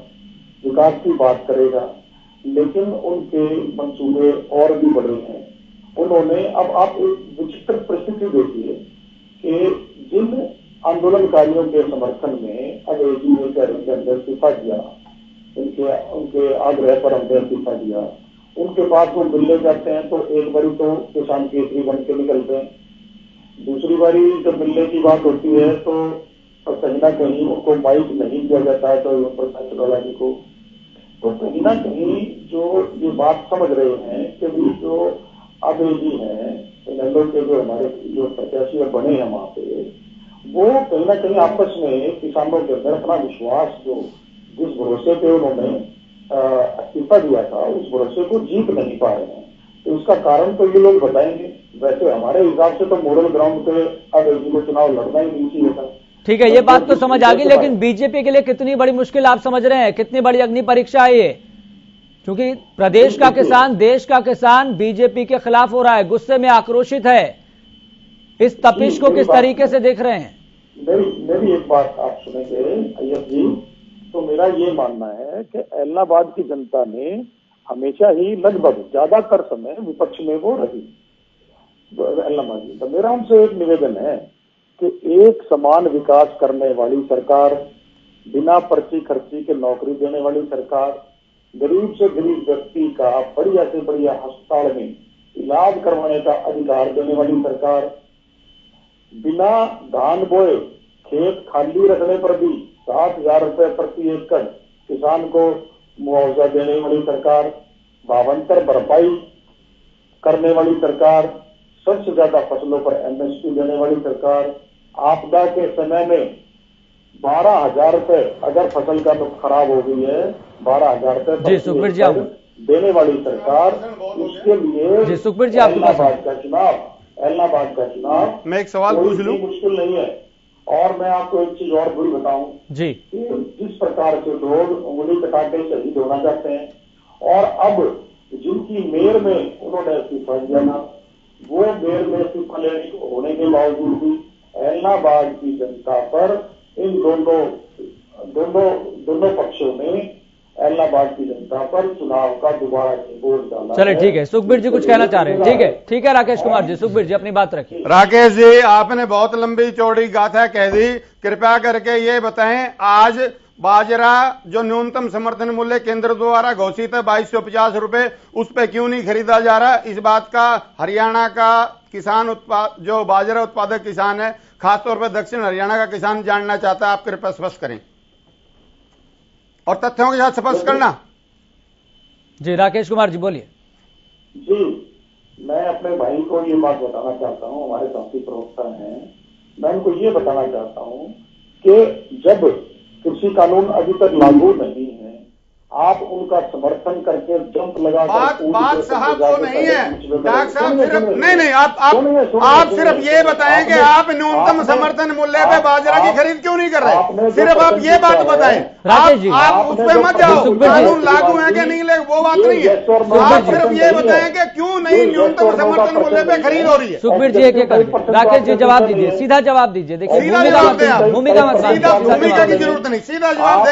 विकास की बात करेगा। लेकिन उनके मंसूबे और भी बड़े हैं। उन्होंने, अब आप एक विचित्र परिस्थिति देखिए कि जिन आंदोलनकारियों के समर्थन में अभय जी ने इस्तीफा दिया, उनके आग्रह पर हमने इस्तीफा दिया, उनके पास वो मिलने जाते हैं तो एक बारी तो किसान केसरी बन के निकलते हैं, दूसरी बारी जब मिलने की बात होती है तो कहीं ना कहीं उनको माइक नहीं दिया जाता है तो चौटाला जी को। तो कहीं ना कहीं जो ये बात समझ रहे हैं कि जो अभय जी हैं, इनेलो के जो हमारे जो प्रत्याशी बने हैं वहां पे, वो कहीं ना कहीं आपस में किसानों के अंदर अपना विश्वास, जो जिस भरोसे पे उन्होंने इस्तीफा दिया था, उस भरोसे को जीत नहीं पा रहे हैं। तो उसका कारण तो ये लोग बताएंगे। वैसे हमारे हिसाब से तो मोरल ग्राउंड पे अभय जी को चुनाव लड़ना ही नहीं चाहिए था। ठीक है, ये बात तो समझ आ गई, लेकिन बीजेपी के लिए कितनी बड़ी मुश्किल आप समझ रहे हैं? कितनी बड़ी अग्नि परीक्षा है ये? क्योंकि प्रदेश का किसान, देश का किसान बीजेपी के खिलाफ हो रहा है, गुस्से में आक्रोशित है। इस तपिश को किस तरीके से देख रहे हैं? मेरी एक बात आप सुनेंगे अय्यर जी, तो मेरा ये मानना है कि इलाहाबाद की जनता ने हमेशा ही लगभग ज्यादातर समय विपक्ष में वो रही इलाहाबाद की। तो मेरा उनसे एक निवेदन है कि एक समान विकास करने वाली सरकार, बिना पर्ची खर्ची के नौकरी देने वाली सरकार, गरीब से गरीब व्यक्ति का बढ़िया से बढ़िया अस्पताल में इलाज करवाने का अधिकार देने वाली सरकार, बिना धान बोए खेत खाली रखने पर भी 7,000 रुपए प्रति एकड़ किसान को मुआवजा देने वाली सरकार, भावांतर भरपाई करने वाली सरकार, सबसे ज्यादा फसलों पर एमएसपी देने वाली सरकार, आपदा के समय में 12,000 रुपए अगर फसल का तो खराब हो गई है, 12,000 रुपए देने वाली सरकार। इसके लिए इलाहाबाद का चुनाव मैं एक सवाल पूछ लूं, मुश्किल नहीं है। और मैं आपको एक चीज और भी बताऊं जी कि जिस प्रकार से लोग उंगली कटा के शहीद होना चाहते हैं और अब जिनकी मेयर में उन्होंने इस्तीफा दिया ना, वो मेयर में इस्तीफा लेने होने के बावजूद भी एलनाबाद की जनता पर इन दोनों पक्षों में एलनाबाद की जनता पर चुनाव का दोबारा वोट डाला। चले ठीक है, सुखबीर जी कुछ कहना चाह रहे हैं। ठीक है राकेश कुमार जी, सुखबीर जी अपनी बात रखिए। राकेश जी, आपने बहुत लंबी चौड़ी गाथा कह दी, कृपया करके ये बताएं, आज बाजरा जो न्यूनतम समर्थन मूल्य केंद्र द्वारा घोषित है 2250 रुपए, उस पे क्यों नहीं खरीदा जा रहा? इस बात का हरियाणा का किसान जो बाजरा उत्पादक किसान है, खासतौर पर दक्षिण हरियाणा का किसान जानना चाहता है, आप कृपया स्पष्ट करें और तथ्यों के साथ स्पष्ट करना। जी राकेश कुमार जी बोलिए। जी, मैं अपने भाई को ये बात बताना चाहता हूँ, हमारे साथी प्रवक्ता हैं, मैं उनको ये बताना चाहता हूँ कि जब कृषि कानून अभी तक लागू नहीं है, आप उनका समर्थन करके जंप लगा बात साहब वो नहीं है डॉक्टर साहब, सिर्फ नहीं आप सिर्फ ये बताएं कि आप न्यूनतम समर्थन मूल्य पे बाजरा की खरीद क्यों नहीं कर रहे? सिर्फ आप ये बात बताएं, आप उस पे मत जाओ, कानून लागू है कि नहीं वो बात नहीं है, आप सिर्फ ये बताएं कि क्यों नहीं न्यूनतम समर्थन मूल्य पे खरीद हो रही है। सुखबीर जी एक राकेश जी जवाब दीजिए, सीधा जवाब दीजिए। देखिए भूमिका की जरूरत नहीं, सीधा जवाब दें।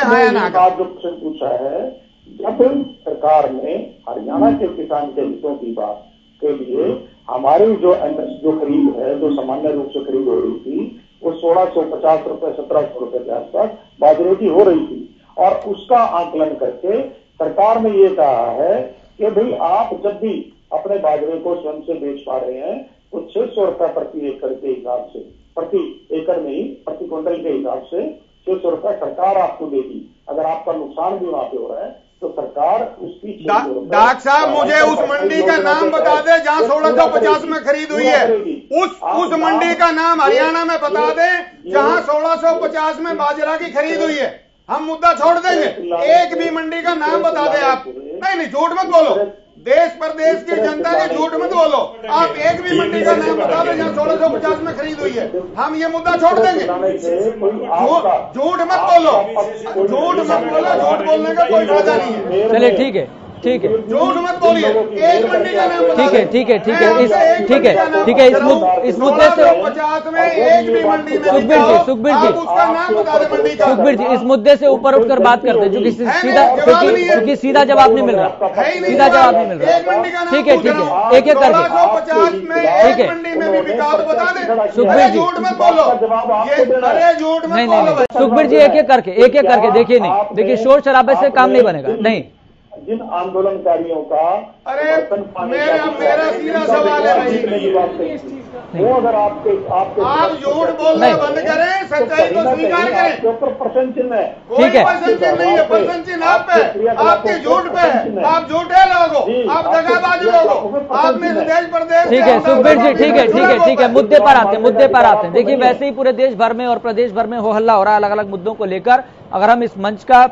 जो प्रश्न पूछा है, जब सरकार ने हरियाणा के किसान के हितों की बात के लिए हमारी जो खरीद है, जो सामान्य रूप से खरीद हो रही थी, वो 1650 रुपए 1700 रुपए के आसपास बाजरे की हो रही थी, और उसका आकलन करके सरकार ने ये कहा है कि भाई आप जब भी अपने बाजरे को स्वयं से बेच पा रहे हैं तो 600 रुपए प्रति एकड़ के हिसाब से, प्रति एकड़ नहीं प्रति क्विंटल के हिसाब से 600 रुपए सरकार आपको देगी। अगर आपका नुकसान भी वहां पे हो रहा है तो सरकार उसकी डॉक्टर साहब मुझे उस मंडी का नाम बता दे जहां 1650 में खरीद हुई है, उस मंडी का नाम हरियाणा में बता दे जहां 1650 में बाजरा की खरीद हुई है। हम मुद्दा छोड़ देंगे, एक भी मंडी का नाम बता दें आप। नहीं झूठ मत बोलो, देश प्रदेश की जनता के झूठ मत बोलो, आप एक भी मंडी का नाम बता दें जहां 1650 में खरीद हुई है, हम ये मुद्दा छोड़ देंगे। झूठ मत बोलो, झूठ बोलने का कोई फायदा नहीं है। चलिए ठीक है झूठ मत बोलिए, एक मंडी का नाम बता दें। ठीक है इस मुद्दे से 50 में एक भी मंडी में सुखबीर जी उसका नाम बता दें मंडी का। सुखबीर जी इस मुद्दे से ऊपर उठकर बात करते हैं, क्योंकि सीधा जवाब नहीं मिल रहा, सीधा जवाब नहीं मिल रहा। ठीक है एक एक करके 50 में एक मंडी में भी बिका तो बता दें। सुखबीर जी झूठ मत बोलो, अरे झूठ मत बोलो। सुखबीर जी एक एक करके देखिए शोर शराबे से काम नहीं बनेगा। नहीं, जिन आंदोलनकारियों का अरे मेरा सीधा सवाल है, वो अगर आपके आप झूठ बोलना बंद करें, सच्चाई को स्वीकार करें। आपके ऊपर प्रश्न चिन्ह है, कोई प्रश्न चिन्ह नहीं है, प्रश्न चिन्ह आप पे, आपके झूठ पे है, आप झूठे लोग हो, आप दगाबाज लोग हो, आपने देश प्रदेश। ठीक है सुखबीर जी ठीक है मुद्दे पर आते हैं। देखिए वैसे ही पूरे देश भर में और प्रदेश भर में हो हल्ला हो रहा है अलग अलग मुद्दों को लेकर। अगर हम इस मंच का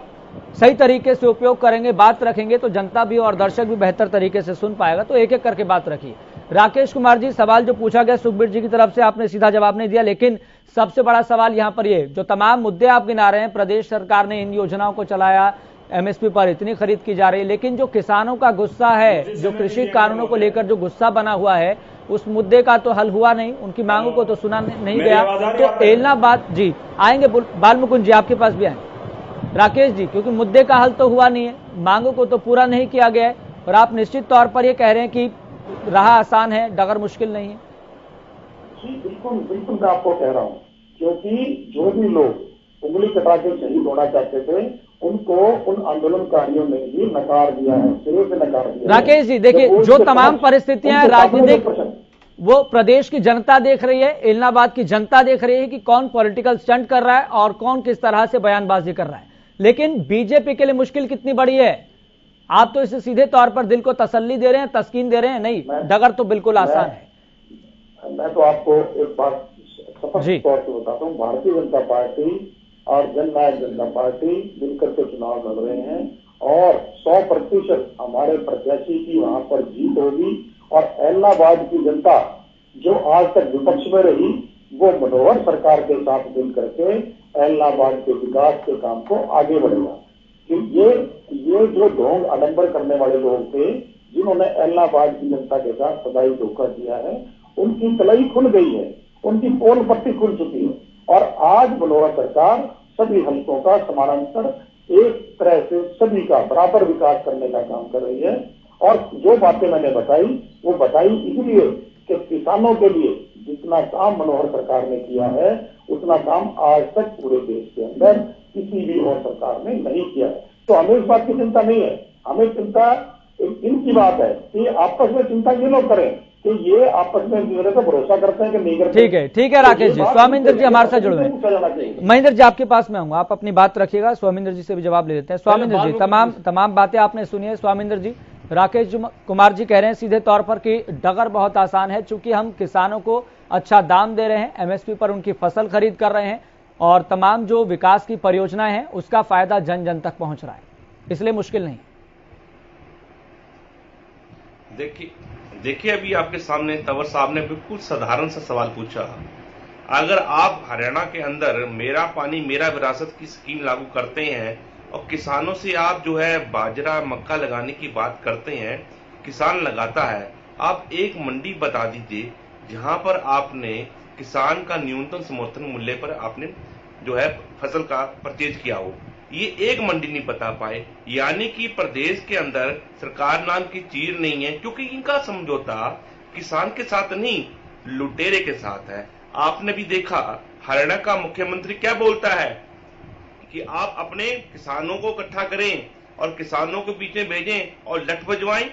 सही तरीके से उपयोग करेंगे, बात रखेंगे, तो जनता भी और दर्शक भी बेहतर तरीके से सुन पाएगा। तो एक एक करके बात रखिए। राकेश कुमार जी, सवाल जो पूछा गया सुखबीर जी की तरफ से आपने सीधा जवाब नहीं दिया, लेकिन सबसे बड़ा सवाल यहां पर ये जो तमाम मुद्दे आप गिना रहे हैं, प्रदेश सरकार ने इन योजनाओं को चलाया, एमएसपी पर इतनी खरीद की जा रही है, लेकिन जो किसानों का गुस्सा है, जो कृषि कानूनों को लेकर जो गुस्सा बना हुआ है, उस मुद्दे का तो हल हुआ नहीं, उनकी मांगों को तो सुना नहीं गया। तो एलनाबाद जी आएंगे, बालमुकुंद जी आपके पास भी आएंगे। राकेश जी, क्योंकि मुद्दे का हल तो हुआ नहीं है, मांगों को तो पूरा नहीं किया गया है, और आप निश्चित तौर पर ये कह रहे हैं कि राह आसान है, डगर मुश्किल नहीं है। जी बिल्कुल मैं आपको कह रहा हूँ, क्योंकि जो भी लोग उंगली कटा के शहीद होना चाहते थे उनको उन आंदोलनकारियों ने भी नकार दिया है, सिरे से नकार दिया। राकेश जी देखिए, जो तमाम परिस्थितियां राजनीतिक वो प्रदेश की जनता देख रही है, एलनाबाद की जनता देख रही है कि कौन पॉलिटिकल स्टंट कर रहा है और कौन किस तरह से बयानबाजी कर रहा है। लेकिन बीजेपी के लिए मुश्किल कितनी बड़ी है? आप तो इसे सीधे तौर पर दिल को तसल्ली दे रहे हैं, तस्कीन दे रहे हैं, नहीं डगर तो बिल्कुल आसान है। मैं तो आपको एक बात स्पष्ट तौर से बताता हूँ, भारतीय जनता पार्टी और जननायक जनता पार्टी मिलकर के चुनाव लड़ रहे हैं और 100% हमारे प्रत्याशी की वहां पर जीत होगी। और एलनाबाद की जनता जो आज तक विपक्ष में रही, वो मनोहर सरकार के साथ मिल करके इलाहाबाद के विकास के काम को आगे बढ़ेगा। ये जो ढोंग आडंबर करने वाले लोग थे, जिन्होंने इलाहाबाद की जनता के साथ सदाई धोखा किया है, उनकी तलाई खुल गई है, उनकी पोल पट्टी खुल चुकी है। और आज मनोहर सरकार सभी हलकों का समानांतर एक तरह से सभी का बराबर विकास करने का काम कर रही है। और जो बातें मैंने बताई, वो बताई इसलिए कि किसानों के लिए जितना काम मनोहर सरकार ने किया है, उतना काम आज तक पूरे देश के अंदर किसी भी और सरकार ने नहीं किया है। तो हमें इस बात की चिंता नहीं है, हमें चिंता इनकी बात है कि आपस में चिंता ये लोग करें कि ये आपस में मेरे को भरोसा करते हैं कि नहीं करते। ठीक है राकेश जी। स्वामिंदर जी हमारे साथ जुड़े हुए हैं। महेंद्र जी आपके पास में आऊंगा, आप अपनी बात रखिएगा, स्वामिंदर जी से भी जवाब ले लेते हैं। स्वामिंदर जी, तमाम बातें आपने सुनी है। स्वामिंदर जी, राकेश कुमार जी कह रहे हैं सीधे तौर पर कि डगर बहुत आसान है, चूंकि हम किसानों को अच्छा दाम दे रहे हैं, एमएसपी पर उनकी फसल खरीद कर रहे हैं और तमाम जो विकास की परियोजनाएं हैं उसका फायदा जन जन तक पहुंच रहा है, इसलिए मुश्किल नहीं। देखिए अभी आपके सामने तंवर साहब ने बिल्कुल साधारण सा सवाल पूछा। अगर आप हरियाणा के अंदर मेरा पानी मेरा विरासत की स्कीम लागू करते हैं और किसानों से आप जो है बाजरा मक्का लगाने की बात करते हैं, किसान लगाता है, आप एक मंडी बता दीजिए जहां पर आपने किसान का न्यूनतम समर्थन मूल्य पर आपने जो है फसल का परचेज किया हो। ये एक मंडी नहीं बता पाए, यानी कि प्रदेश के अंदर सरकार नाम की चीज नहीं है, क्योंकि इनका समझौता किसान के साथ नहीं लुटेरे के साथ है। आपने भी देखा हरियाणा का मुख्यमंत्री क्या बोलता है कि आप अपने किसानों को इकट्ठा करें और किसानों के बीच में भेजें और लठ बजवाएं।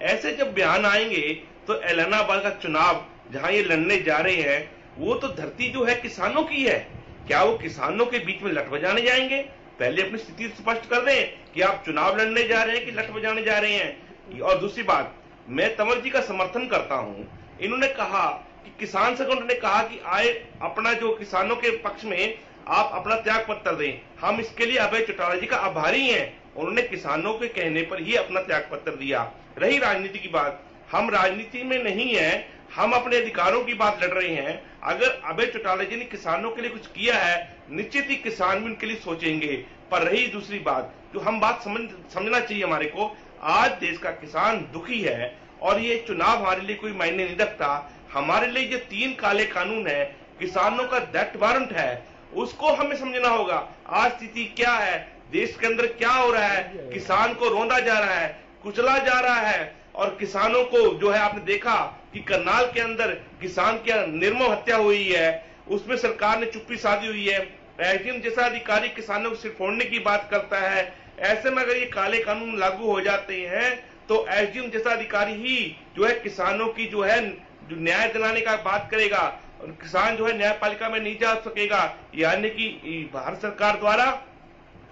ऐसे जब बयान आएंगे तो इलाहाबाद का चुनाव जहां ये लड़ने जा रहे हैं, वो तो धरती जो है किसानों की है। क्या वो किसानों के बीच में लठ बजाने जाएंगे? पहले अपनी स्थिति स्पष्ट कर दें कि आप चुनाव लड़ने जा रहे हैं कि लठ बजाने जा रहे हैं। और दूसरी बात, मैं तंवर जी का समर्थन करता हूं। इन्होंने कहा कि किसान संगठन ने कहा कि आए अपना जो किसानों के पक्ष में आप अपना त्याग पत्र दें, हम इसके लिए अभय चौटाला जी का आभारी हैं। उन्होंने किसानों के कहने पर ही अपना त्याग पत्र दिया। रही राजनीति की बात, हम राजनीति में नहीं है, हम अपने अधिकारों की बात लड़ रहे हैं। अगर अभय चौटाला जी ने किसानों के लिए कुछ किया है, निश्चित ही किसान भी उनके लिए सोचेंगे। पर रही दूसरी बात, जो हम बात समझना चाहिए हमारे को, आज देश का किसान दुखी है और ये चुनाव हमारे लिए कोई मायने नहीं रखता। हमारे लिए जो 3 काले कानून है, किसानों का डेथ वारंट है, उसको हमें समझना होगा। आज स्थिति क्या है, देश के अंदर क्या हो रहा है, किसान को रौंदा जा रहा है, कुचला जा रहा है। और किसानों को जो है आपने देखा कि करनाल के अंदर किसान की निर्मम हत्या हुई है, उसमें सरकार ने चुप्पी साधी हुई है। एसडीएम जैसा अधिकारी किसानों को सिर फोड़ने की बात करता है। ऐसे में अगर ये काले कानून लागू हो जाते हैं तो एसडीएम जैसा अधिकारी ही जो है किसानों की जो है जो न्याय दिलाने का बात करेगा और किसान जो है न्यायपालिका में नहीं जा सकेगा। यानी कि भारत सरकार द्वारा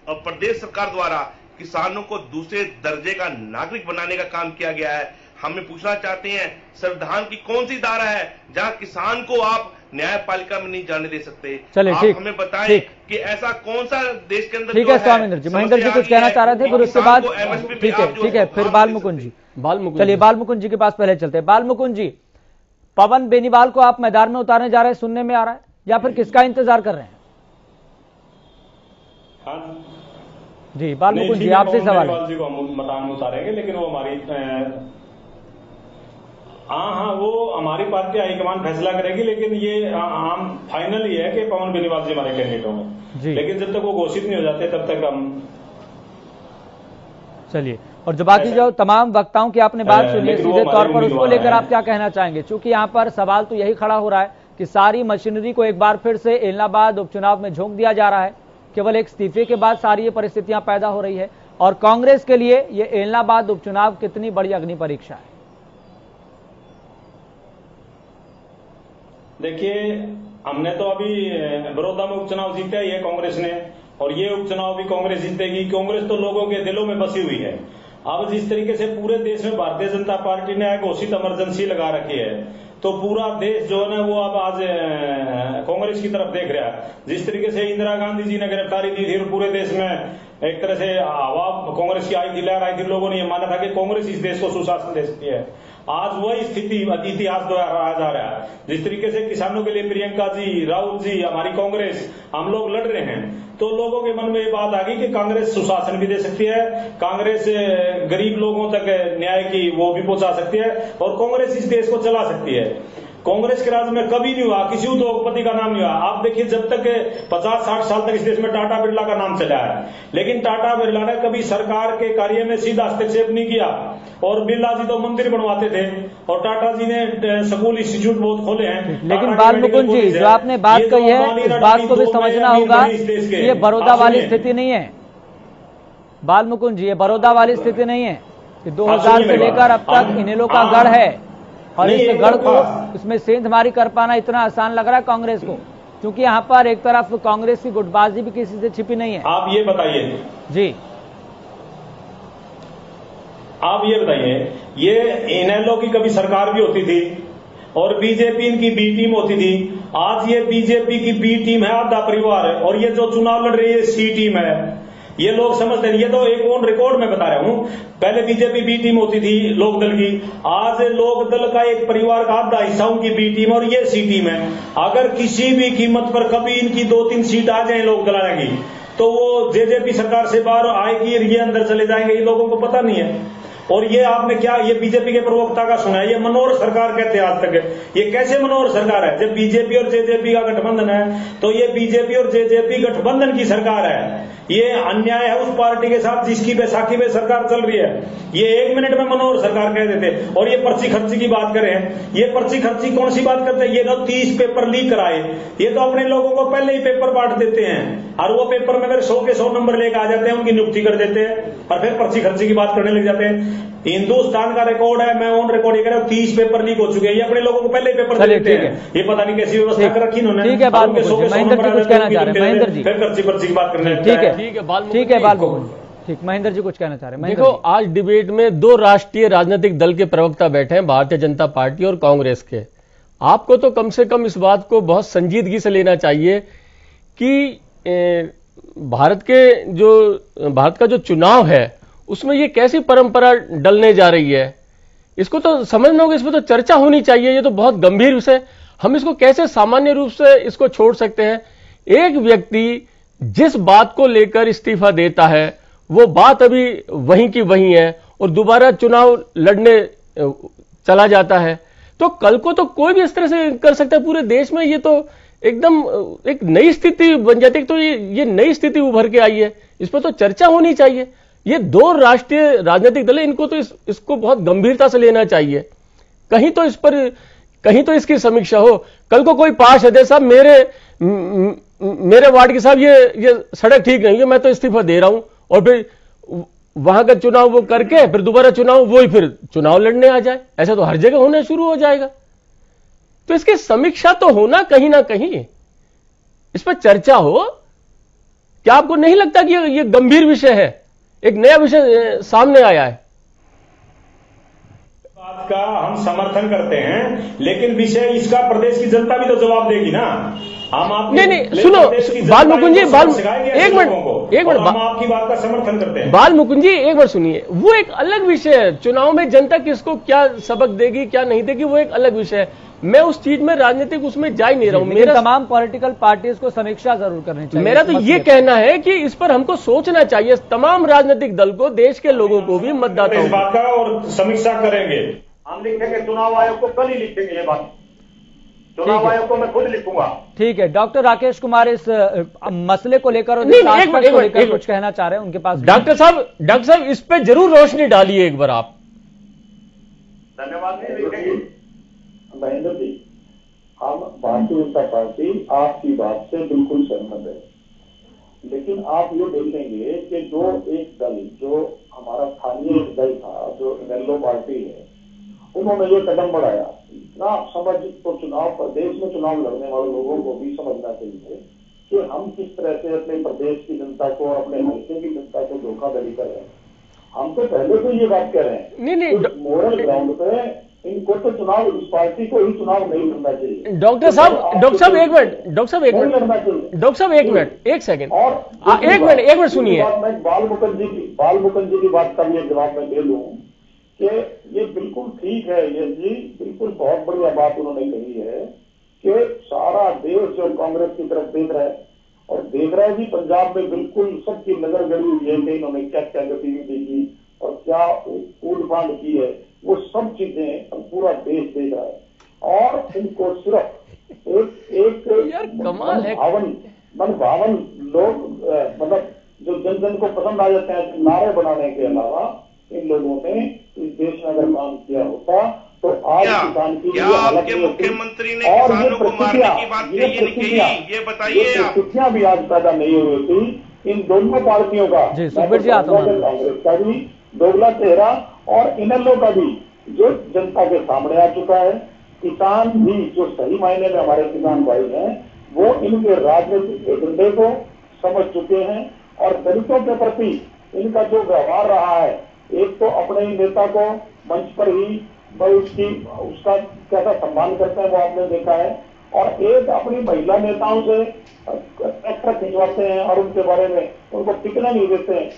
और प्रदेश सरकार द्वारा किसानों को दूसरे दर्जे का नागरिक बनाने का काम किया गया है। हमें पूछना चाहते हैं, संविधान की कौन सी धारा है जहां किसान को आप न्यायपालिका में नहीं जाने दे सकते? चलिए आप ठीक, हमें बताएं कि ऐसा कौन सा देश के अंदर ठीक है। स्वामिंदर जी, महेंद्र जी कुछ कहना चाह रहे थे, फिर उसके बाद ठीक है फिर बालमुकुंद जी। चलिए बालमुकुंद जी के पास पहले चलते हैं। बालमुकुंद जी, पवन बेनीवाल को आप मैदान में उतारने जा रहे हैं, सुनने में आ रहा है, या फिर किसका इंतजार कर रहे हैं? जी बालमुकुंद जी, आपसे सवाल है। जी को हम मैदान में उतारेंगे, लेकिन वो हमारी हाँ वो हमारी पार्टी हाईकमान फैसला करेगी, लेकिन ये आम फाइनल ही है कि पवन बेनीवाल जी हमारे कैंडिडेट होंगे। लेकिन जब तक वो घोषित नहीं हो जाते तब तक हम चलिए। और जो बाकी जो तमाम वक्ताओं की आपने बात सुनी है सीधे तौर पर, उसको लेकर आप क्या कहना चाहेंगे? क्योंकि यहाँ पर सवाल तो यही खड़ा हो रहा है कि सारी मशीनरी को एक बार फिर से इलाहाबाद उपचुनाव में झोंक दिया जा रहा है। केवल एक इस्तीफे के बाद सारी ये परिस्थितियां पैदा हो रही है और कांग्रेस के लिए ये इलाहाबाद उपचुनाव कितनी बड़ी अग्नि परीक्षा है? देखिए, हमने तो अभी बड़ौदा में उपचुनाव जीता ही है कांग्रेस ने, और ये उपचुनाव भी कांग्रेस जीतेगी। कांग्रेस तो लोगों के दिलों में बसी हुई है। अब जिस तरीके से पूरे देश में भारतीय जनता पार्टी ने घोषित इमरजेंसी लगा रखी है, तो पूरा देश जो है ना वो अब आज कांग्रेस की तरफ देख रहा है। जिस तरीके से इंदिरा गांधी जी ने गिरफ्तारी दी थी और पूरे देश में एक तरह से हवा कांग्रेस की आई थी, लहर आई थी, लोगों ने यह माना था कि कांग्रेस इस देश को सुशासन दे सकती है। आज वही स्थिति इतिहास दोहराया जा रहा है। जिस तरीके से किसानों के लिए प्रियंका जी, राहुल जी, हमारी कांग्रेस, हम लोग लड़ रहे हैं, तो लोगों के मन में ये बात आ गई कि कांग्रेस सुशासन भी दे सकती है, कांग्रेस गरीब लोगों तक न्याय की वो भी पहुंचा सकती है और कांग्रेस इस देश को चला सकती है। कांग्रेस के राज में कभी नहीं हुआ, किसी उद्योगपति का नाम नहीं हुआ। आप देखिए, जब तक 50-60 साल तक इस देश में टाटा बिरला का नाम चला है, लेकिन टाटा बिरला ने कभी सरकार के कार्य में सीधा हस्तक्षेप नहीं किया। और बिरला जी तो मंदिर बनवाते थे और टाटा जी ने स्कूल इंस्टीट्यूट बहुत खोले हैं। लेकिन बालमुकुंद जी, जो आपने बात कही है, इस बात को भी समझना होगा, ये बड़ौदा वाली स्थिति नहीं है। बालमुकुंद जी, ये बड़ौदा वाली स्थिति नहीं है कि 2000 से लेकर अब तक इनेलो का गढ़ है और इस गढ़ को, इसमें सेंधमारी कर पाना इतना आसान लग रहा है कांग्रेस को, क्योंकि यहाँ पर एक तरफ कांग्रेस की गुटबाजी भी किसी से छिपी नहीं है। आप ये बताइए जी, आप ये बताइए, ये इनेलो की कभी सरकार भी होती थी और बीजेपी इनकी बी टीम होती थी। आज ये बीजेपी की बी टीम है, आधा परिवार है, और ये जो चुनाव लड़ रही है सी टीम है। ये लोग समझते हैं, ये तो एक ऑन रिकॉर्ड में बता रहा हूं। पहले बीजेपी बी टीम होती थी लोक दल की, आज लोक दल का एक परिवार का आधा हिस्सा उनकी बी टीम और ये सी टीम है। अगर किसी भी कीमत पर कभी इनकी 2-3 सीट आ जाए लोक दल की, तो वो जेजेपी सरकार से बाहर आएगी और ये अंदर चले जाएंगे, ये लोगों को पता नहीं है। और ये आपने क्या, ये बीजेपी के प्रवक्ता का सुना है, ये मनोहर सरकार कहते हैं आज तक। ये कैसे मनोहर सरकार है? जब बीजेपी और जेजेपी का गठबंधन है, तो ये बीजेपी और जेजेपी गठबंधन की सरकार है। ये अन्याय है उस पार्टी के साथ जिसकी बैसाखी में सरकार चल रही है। ये 1 मिनट में मनोहर सरकार कह देते। और ये पर्ची खर्ची की बात करें, ये पर्ची खर्ची कौन सी बात करते हैं? ये तो 30 पेपर लीक कराए, ये तो अपने लोगों को पहले ही पेपर बांट देते हैं और वो पेपर में अगर 100 के 100 नंबर लेकर आ जाते हैं, उनकी नियुक्ति कर देते हैं और फिर पर्ची खर्ची की बात करने लग जाते हैं। हिंदुस्तान का रिकॉर्ड है, मैं ऑन रिकॉर्ड ये कह रहा हूं, 30 पेपर लीक हो चुके हैं। ये अपने लोगों को पहले ही पेपर दे देते हैं। ये पता नहीं कैसी व्यवस्था कर रखी इन्होंने। ठीक है, महेंद्र जी कुछ कहना चाह रहे हैं। महेंद्र जी फिर पर्ची की बात करने, ठीक है बालमुकुंद, ठीक, महेंद्र जी कुछ कहना चाह रहे हैं। देखो, आज डिबेट में 2 राष्ट्रीय राजनीतिक दल के प्रवक्ता बैठे हैं, भारतीय जनता पार्टी और कांग्रेस के। आपको तो कम से कम इस बात को बहुत संजीदगी से लेना चाहिए कि भारत का जो चुनाव है उसमें ये कैसी परंपरा डलने जा रही है, इसको तो समझना होगा, इसमें तो चर्चा होनी चाहिए। ये तो बहुत गंभीर विषय, हम इसको कैसे सामान्य रूप से इसको छोड़ सकते हैं? एक व्यक्ति जिस बात को लेकर इस्तीफा देता है वो बात अभी वहीं की वहीं है और दोबारा चुनाव लड़ने चला जाता है, तो कल को तो कोई भी इस तरह से कर सकता है पूरे देश में। ये तो एकदम एक नई स्थिति बन जाती है। तो ये नई स्थिति उभर के आई है, इस पर तो चर्चा होनी चाहिए। ये 2 राष्ट्रीय राजनीतिक दल, इनको तो इसको बहुत गंभीरता से लेना चाहिए। कहीं तो इसकी समीक्षा हो। कल को कोई पार्षद है, साहब मेरे वार्ड के साहब ये सड़क ठीक नहीं है, मैं तो इस्तीफा दे रहा हूं, और फिर वहां का चुनाव वो करके फिर दोबारा फिर चुनाव लड़ने आ जाए, ऐसा तो हर जगह होना शुरू हो जाएगा। तो इसकी समीक्षा तो होना कहीं ना कहीं, इस पर चर्चा हो। क्या आपको नहीं लगता कि ये गंभीर विषय है, एक नया विषय सामने आया है? बात का हम समर्थन करते हैं, लेकिन विषय इसका प्रदेश की जनता भी तो जवाब देगी ना। हम आप नहीं सुनो बालमुकुंद जी, एक मिनट हम आपकी बात का समर्थन करते हैं। बालमुकुंद जी एक बार सुनिए, वो एक अलग विषय है। चुनाव में जनता किसको क्या सबक देगी क्या नहीं देगी, वो एक अलग विषय है। मैं उस चीज में राजनीतिक उसमें जा ही नहीं रहा हूं। मेरा तमाम पॉलिटिकल पार्टीज को समीक्षा जरूर करनी चाहिए। मेरा तो ये कहना है कि इस पर हमको सोचना चाहिए, तमाम राजनीतिक दल को, देश के लोगों को भी, मतदाताओं इस बात का और समीक्षा करेंगे। हम लिखेंगे चुनाव आयोग को, कल ही लिखेंगे ये बात। चुनाव आयोग को मैं खुद लिखूंगा। ठीक है, डॉक्टर राकेश कुमार इस मसले को लेकर कुछ कहना चाह रहे हैं, उनके पास। डॉक्टर साहब इस पे जरूर रोशनी डालिए एक बार आप। धन्यवाद। महेंद्र जी, हम भारतीय जनता पार्टी आपकी बात से बिल्कुल सहमत है, लेकिन आप ये देखेंगे कि जो एक दल, जो हमारा स्थानीय दल था, जो इनेलो पार्टी है, उन्होंने ये कदम बढ़ाया। इतना समझ तो चुनाव, प्रदेश में चुनाव लड़ने वाले लोगों को भी समझना चाहिए कि हम किस तरह से अपने प्रदेश की जनता को, अपने हल्के की जनता को धोखाधड़ी कर रहे हैं। हम तो पहले तो ये बात कर रहे हैं, नहीं मोरल ग्राउंड पे इनको तो चुनाव, इस पार्टी को ही चुनाव नहीं लड़ना चाहिए। डॉक्टर साहब एक मिनट, एक सेकंड, और एक मिनट सुनिए। मैं बालमुकुंद जी की बात का भी एक जवाब मैं दे लूं कि ये बिल्कुल ठीक है, ये जी बिल्कुल बहुत बढ़िया बात उन्होंने कही है कि सारा देश जो कांग्रेस की तरफ देख रहा है, और देख रहा है जी पंजाब में बिल्कुल सबकी नजर गड़ी हुई है कि इन्होंने क्या क्या गतिविधि की और क्या कूद फांड की है, वो सब चीजें पूरा देश देख रहा है। और इनको सिर्फ एक मन भावन लोग मतलब जो जन जन को पसंद आ जाते हैं नारे बनाने के अलावा इन लोगों ने इस देश में अगर काम किया होता तो आज किसान की क्या आपके मुख्यमंत्री ने किसानों को मारने की बात कही नहीं कही, ये बताइए आप। स्थितियां भी आज पैदा नहीं हुई थी इन दोनों पार्टियों का, कांग्रेस का भी दोगला चेहरा और इनेलो का भी, जो जनता के सामने आ चुका है। किसान भी जो सही मायने में हमारे किसान भाई हैं वो इनके राजनीतिक एजेंडे को समझ चुके हैं और दलितों के प्रति इनका जो व्यवहार रहा है, एक तो अपने ही नेता को मंच पर ही उसका कैसा सम्मान करते हैं वो आपने देखा है, और एक अपनी महिला नेताओं से ट्रैक्टर खिंचवाते हैं और उनके बारे में उनको टिकने नहीं देते हैं।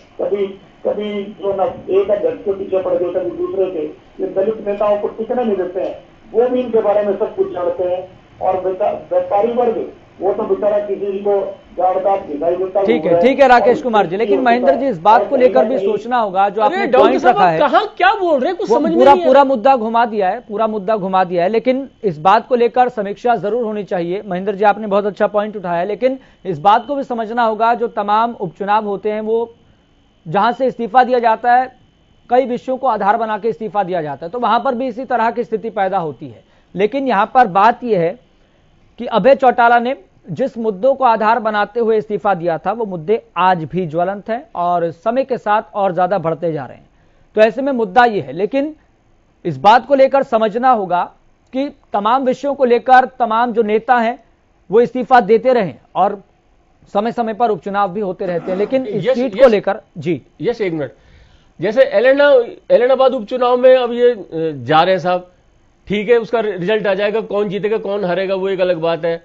कभी जो ना एक दलित के पीछे पड़ गए, कभी दूसरे के, ये दलित नेताओं को टिकने नहीं देते हैं, वो भी इनके बारे में सब कुछ जानते हैं। और व्यापारी वर्ग वो तो बेचारा किसी को दिखाई देता। ठीक है राकेश कुमार जी, लेकिन महेंद्र जी इस बात को लेकर भी सोचना होगा, जो आपने पॉइंट रखा है कहाँ क्या बोल रहे हैं, कुछ समझ में नहीं है। पूरा मुद्दा घुमा दिया है, लेकिन इस बात को लेकर समीक्षा जरूर होनी चाहिए। महेंद्र जी आपने बहुत अच्छा पॉइंट उठाया, लेकिन इस बात को भी समझना होगा, जो तमाम उपचुनाव होते हैं वो जहां से इस्तीफा दिया जाता है, कई विषयों को आधार बना के इस्तीफा दिया जाता है, तो वहां पर भी इसी तरह की स्थिति पैदा होती है। लेकिन यहां पर बात यह है कि अभय चौटाला ने जिस मुद्दों को आधार बनाते हुए इस्तीफा दिया था, वो मुद्दे आज भी ज्वलंत हैं और समय के साथ और ज्यादा बढ़ते जा रहे हैं। तो ऐसे में मुद्दा यह है, लेकिन इस बात को लेकर समझना होगा कि तमाम विषयों को लेकर तमाम जो नेता हैं वो इस्तीफा देते रहे और समय समय पर उपचुनाव भी होते रहते हैं, लेकिन इस सीट को लेकर जी यस एक मिनट, जैसे एलनाबाद उपचुनाव में अब ये जा रहे हैं साहब, ठीक है, उसका रिजल्ट आ जाएगा, कौन जीतेगा कौन हारेगा वो एक अलग बात है।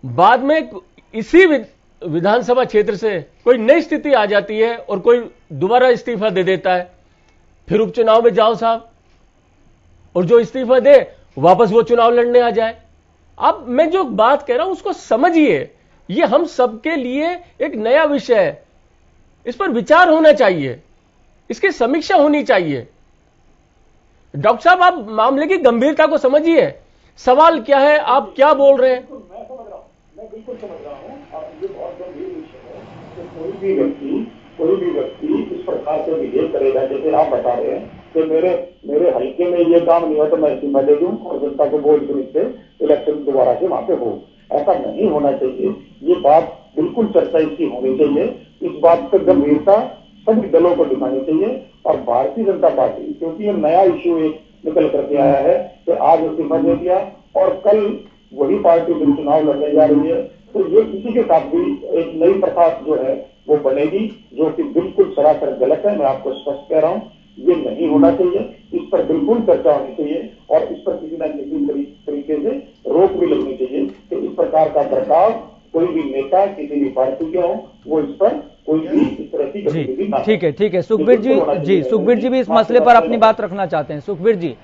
बाद में इसी विधानसभा क्षेत्र से कोई नई स्थिति आ जाती है और कोई दोबारा इस्तीफा दे देता है, फिर उपचुनाव में जाओ साहब, और जो इस्तीफा दे वापस वो चुनाव लड़ने आ जाए। अब मैं जो बात कह रहा हूं उसको समझिए, ये हम सबके लिए एक नया विषय है, इस पर विचार होना चाहिए, इसकी समीक्षा होनी चाहिए। डॉक्टर साहब आप मामले की गंभीरता को समझिए, सवाल क्या है, आप क्या बोल रहे हैं। मैं बिल्कुल समझ रहा हूँ, और ये बहुत गंभीर विषय है कि कोई भी व्यक्ति इस प्रकार से बिहेव करेगा, जैसे आप बता रहे हैं कि मेरे हल्के में ये काम नहीं हुआ तो मैं इस्तीफा दे दूं और जनता को बोल कर इससे इलेक्शन दोबारा से वहां पे हो, ऐसा नहीं होना चाहिए। ये बात बिल्कुल चर्चा इसकी होनी चाहिए, इस बात पर गंभीरता सभी दलों को दिखानी चाहिए। और भारतीय जनता पार्टी, क्योंकि ये नया इश्यू एक निकल करके आया है कि आज इस्तीफा दे दिया और कल वही पार्टी फिर चुनाव लड़ने जा रही है, तो ये इसी के साथ भी एक नई प्रथा जो है वो बनेगी, जो कि बिल्कुल सरासर गलत है। मैं आपको स्पष्ट कह रहा हूँ, ये नहीं होना चाहिए, इस पर बिल्कुल चर्चा होनी चाहिए और इस पर किसी न किसी तरीके से रोक भी लगनी चाहिए कि इस प्रकार का बर्ताव कोई भी नेता किसी भी पार्टी के हो वो इस पर कोई भी इस तरह की गतिविधि ना। ठीक है सुखबीर जी भी इस मसले पर अपनी बात रखना चाहते हैं। सुखबीर जी,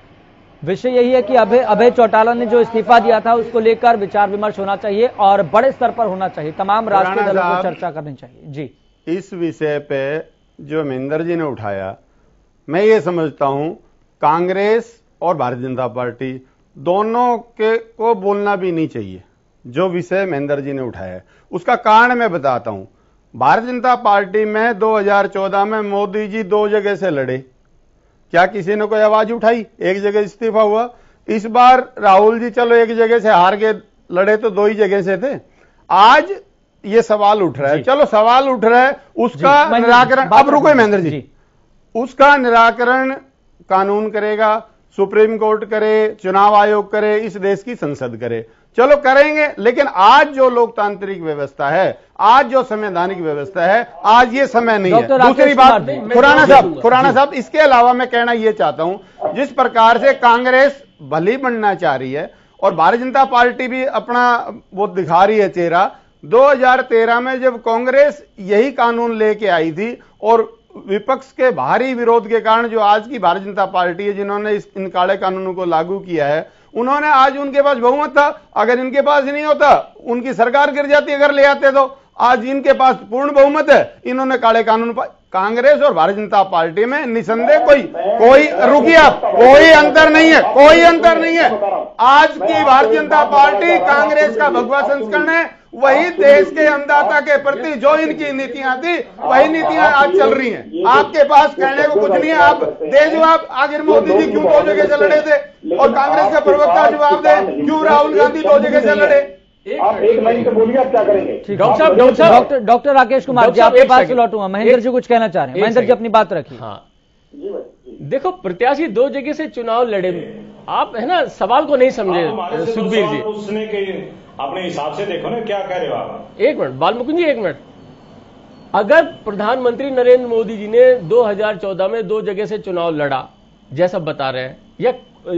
विषय यही है कि अभय चौटाला ने जो इस्तीफा दिया था उसको लेकर विचार विमर्श होना चाहिए और बड़े स्तर पर होना चाहिए, तमाम राजनीतिक दलों को चर्चा करनी चाहिए। जी, इस विषय पे जो महेंद्र जी ने उठाया, मैं ये समझता हूं कांग्रेस और भारतीय जनता पार्टी दोनों के को बोलना भी नहीं चाहिए। जो विषय महेंद्र जी ने उठाया है उसका कारण मैं बताता हूं। भारतीय जनता पार्टी में 2014 में मोदी जी 2 जगह से लड़े, क्या किसी ने कोई आवाज उठाई? एक जगह इस्तीफा हुआ। इस बार राहुल जी चलो एक जगह से हार के लड़े तो 2 ही जगह से थे। आज ये सवाल उठ रहा है, चलो सवाल उठ रहा है, उसका निराकरण, अब रुको महेंद्र जी, उसका निराकरण कानून करेगा, सुप्रीम कोर्ट करे, चुनाव आयोग करे, इस देश की संसद करे, चलो करेंगे। लेकिन आज जो लोकतांत्रिक व्यवस्था है, आज जो संवैधानिक व्यवस्था है, आज ये समय नहीं है। दूसरी बात, खुराना साहब, इसके अलावा मैं कहना यह चाहता हूं, जिस प्रकार से कांग्रेस भली बनना चाह रही है और भारतीय जनता पार्टी भी अपना वो दिखा रही है चेहरा, 2013 में जब कांग्रेस यही कानून लेके आई थी और विपक्ष के भारी विरोध के कारण जो आज की भारतीय जनता पार्टी है, जिन्होंने इन काले कानूनों को लागू किया है, उन्होंने आज उनके पास बहुमत था। अगर इनके पास नहीं होता, उनकी सरकार गिर जाती अगर ले आते तो। आज इनके पास पूर्ण बहुमत है, इन्होंने काले कानून कांग्रेस और भारतीय जनता पार्टी में निसंदेह कोई रुकिए आप, कोई अंतर नहीं है, कोई अंतर नहीं है। आज की भारतीय जनता पार्टी कांग्रेस का भगवा संस्करण है। वही देश के अन्नदाता के प्रति जो इनकी नीतियां थी, वही नीतियां आज चल रही हैं। आपके पास कहने को कुछ नहीं है, आप दे जवाब। आखिर मोदी जी क्यों 2 जगह से लड़े थे, और कांग्रेस का प्रवक्ता जवाब दे क्यों राहुल गांधी 2 जगह से लड़े। आप एक लाइन से बोलिए, आप क्या करेंगे। डॉक्टर राकेश कुमार जी, आपके पास लौटूंगा। महेंद्र जी कुछ कहना चाह रहे हैं। महेंद्र जी अपनी बात रखिए। हाँ, देखो, प्रत्याशी 2 जगह से चुनाव लड़े, आप है ना सवाल को नहीं समझे सुखबीर जी। उसने अपने हिसाब से देखो ना क्या कह रहे हो आप। एक मिनट बालमुकुंद जी, 1 मिनट। अगर प्रधानमंत्री नरेंद्र मोदी जी ने 2014 में 2 जगह से चुनाव लड़ा, जैसा बता रहे हैं, या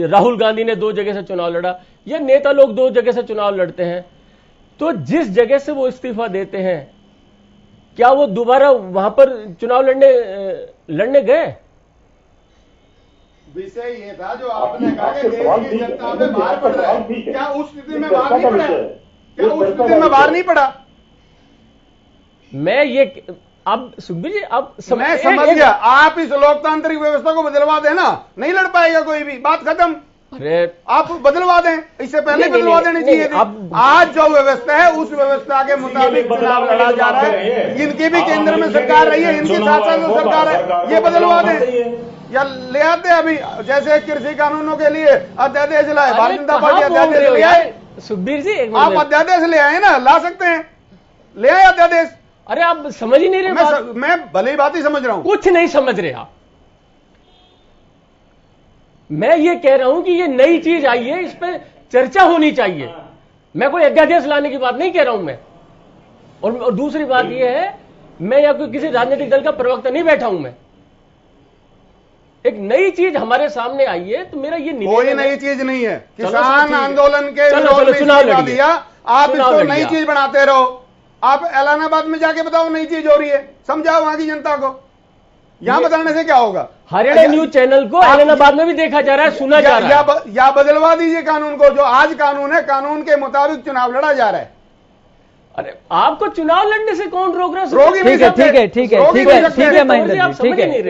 राहुल गांधी ने 2 जगह से चुनाव लड़ा, या नेता लोग 2 जगह से चुनाव लड़ते हैं, तो जिस जगह से वो इस्तीफा देते हैं, क्या वो दोबारा वहां पर चुनाव लड़ने गए? विषय ये था जो आपने कहा कि देश की जनता में बाहर पड़ रहा है, क्या उस स्थिति में बाहर नहीं पड़ा? क्या उस स्थिति में बाहर नहीं पड़ा? मैं ये अब सुखबीर जी, अब मैं समझ गया। आप इस लोकतांत्रिक व्यवस्था को बदलवा देना, नहीं लड़ पाएगा कोई भी, बात खत्म। अरे आप बदलवा दें, इससे पहले बदलवा देनी चाहिए थी। आज जो व्यवस्था है उस व्यवस्था के मुताबिक चुनाव लड़ा जा रहा है। इनकी भी केंद्र में सरकार रही है, इनके साथ साथ जो सरकार है, ये बदलवा दें या ले आते। अभी जैसे कृषि कानूनों के लिए अध्यादेश लाए, भारतीय जनता पार्टी अध्यादेश ले आए। सुखबीर जी, आप अध्यादेश ले आए ना, ला सकते हैं, ले आए अध्यादेश। अरे आप समझ ही नहीं रहे। मैं भली बात ही समझ रहा हूं। कुछ नहीं समझ रहे आप। मैं ये कह रहा हूं कि ये नई चीज आई है, इस पर चर्चा होनी चाहिए। मैं कोई अध्यादेश लाने की बात नहीं कह रहा हूं मैं। और दूसरी बात ये है, मैं या कोई किसी राजनीतिक दल का प्रवक्ता नहीं बैठा हूं मैं। एक नई चीज हमारे सामने आई है, तो मेरा ये कोई नई चीज नहीं है। किसान आंदोलन के विरोध में इस्तीफा दिया, आप इसको नई चीज बनाते रहो। आप इलाहाबाद में जाके बताओ नई चीज हो रही है, समझाओ वहां की जनता को। यहां बताने से क्या होगा? हरियाणा न्यूज चैनल को इलाहाबाद में भी देखा जा रहा है, सुना जा रहा है। या बदलवा दीजिए कानून को। जो आज कानून है, कानून के मुताबिक चुनाव लड़ा जा रहा है। अरे आपको चुनाव लड़ने से कौन रोक रहा है? ठीक है महेंद्र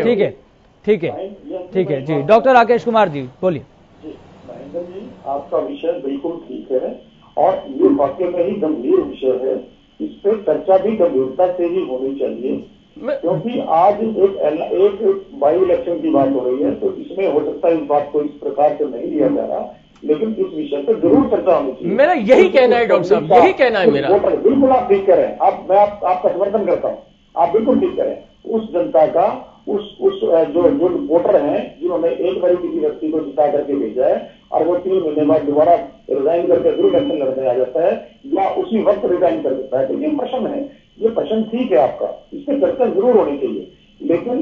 जी, ठीक है जी। डॉक्टर राकेश कुमार जी बोलिए। महेंद्र जी, आपका विषय बिल्कुल ठीक है और ये वाकई में ही गंभीर विषय है। इस पर चर्चा भी गंभीरता से ही होनी चाहिए, क्योंकि आज एक बाई इलेक्शन की बात हो रही है, तो इसमें हो सकता है इस बात को इस प्रकार से नहीं लिया जा रहा, लेकिन इस विषय पर जरूर चर्चा होनी चाहिए। मेरा यही कहना है डॉक्टर साहब, यही कहना है मेरा। बिल्कुल आप ठीक कह रहे हैं। मैं आपका समर्थन करता हूँ, आप बिल्कुल ठीक कह रहे हैं। उस जनता का जो वोटर हैं, जिन्होंने एक बार किसी व्यक्ति को जिता करके भेजा है और वो 3 महीने बाद दोबारा रिजाइन करके फिर इलेक्शन लड़ने आ जाता है या उसी वक्त रिजाइन कर देता है, तो ये प्रश्न है। ये प्रश्न ठीक है आपका, इस पर चर्चा जरूर होनी चाहिए। लेकिन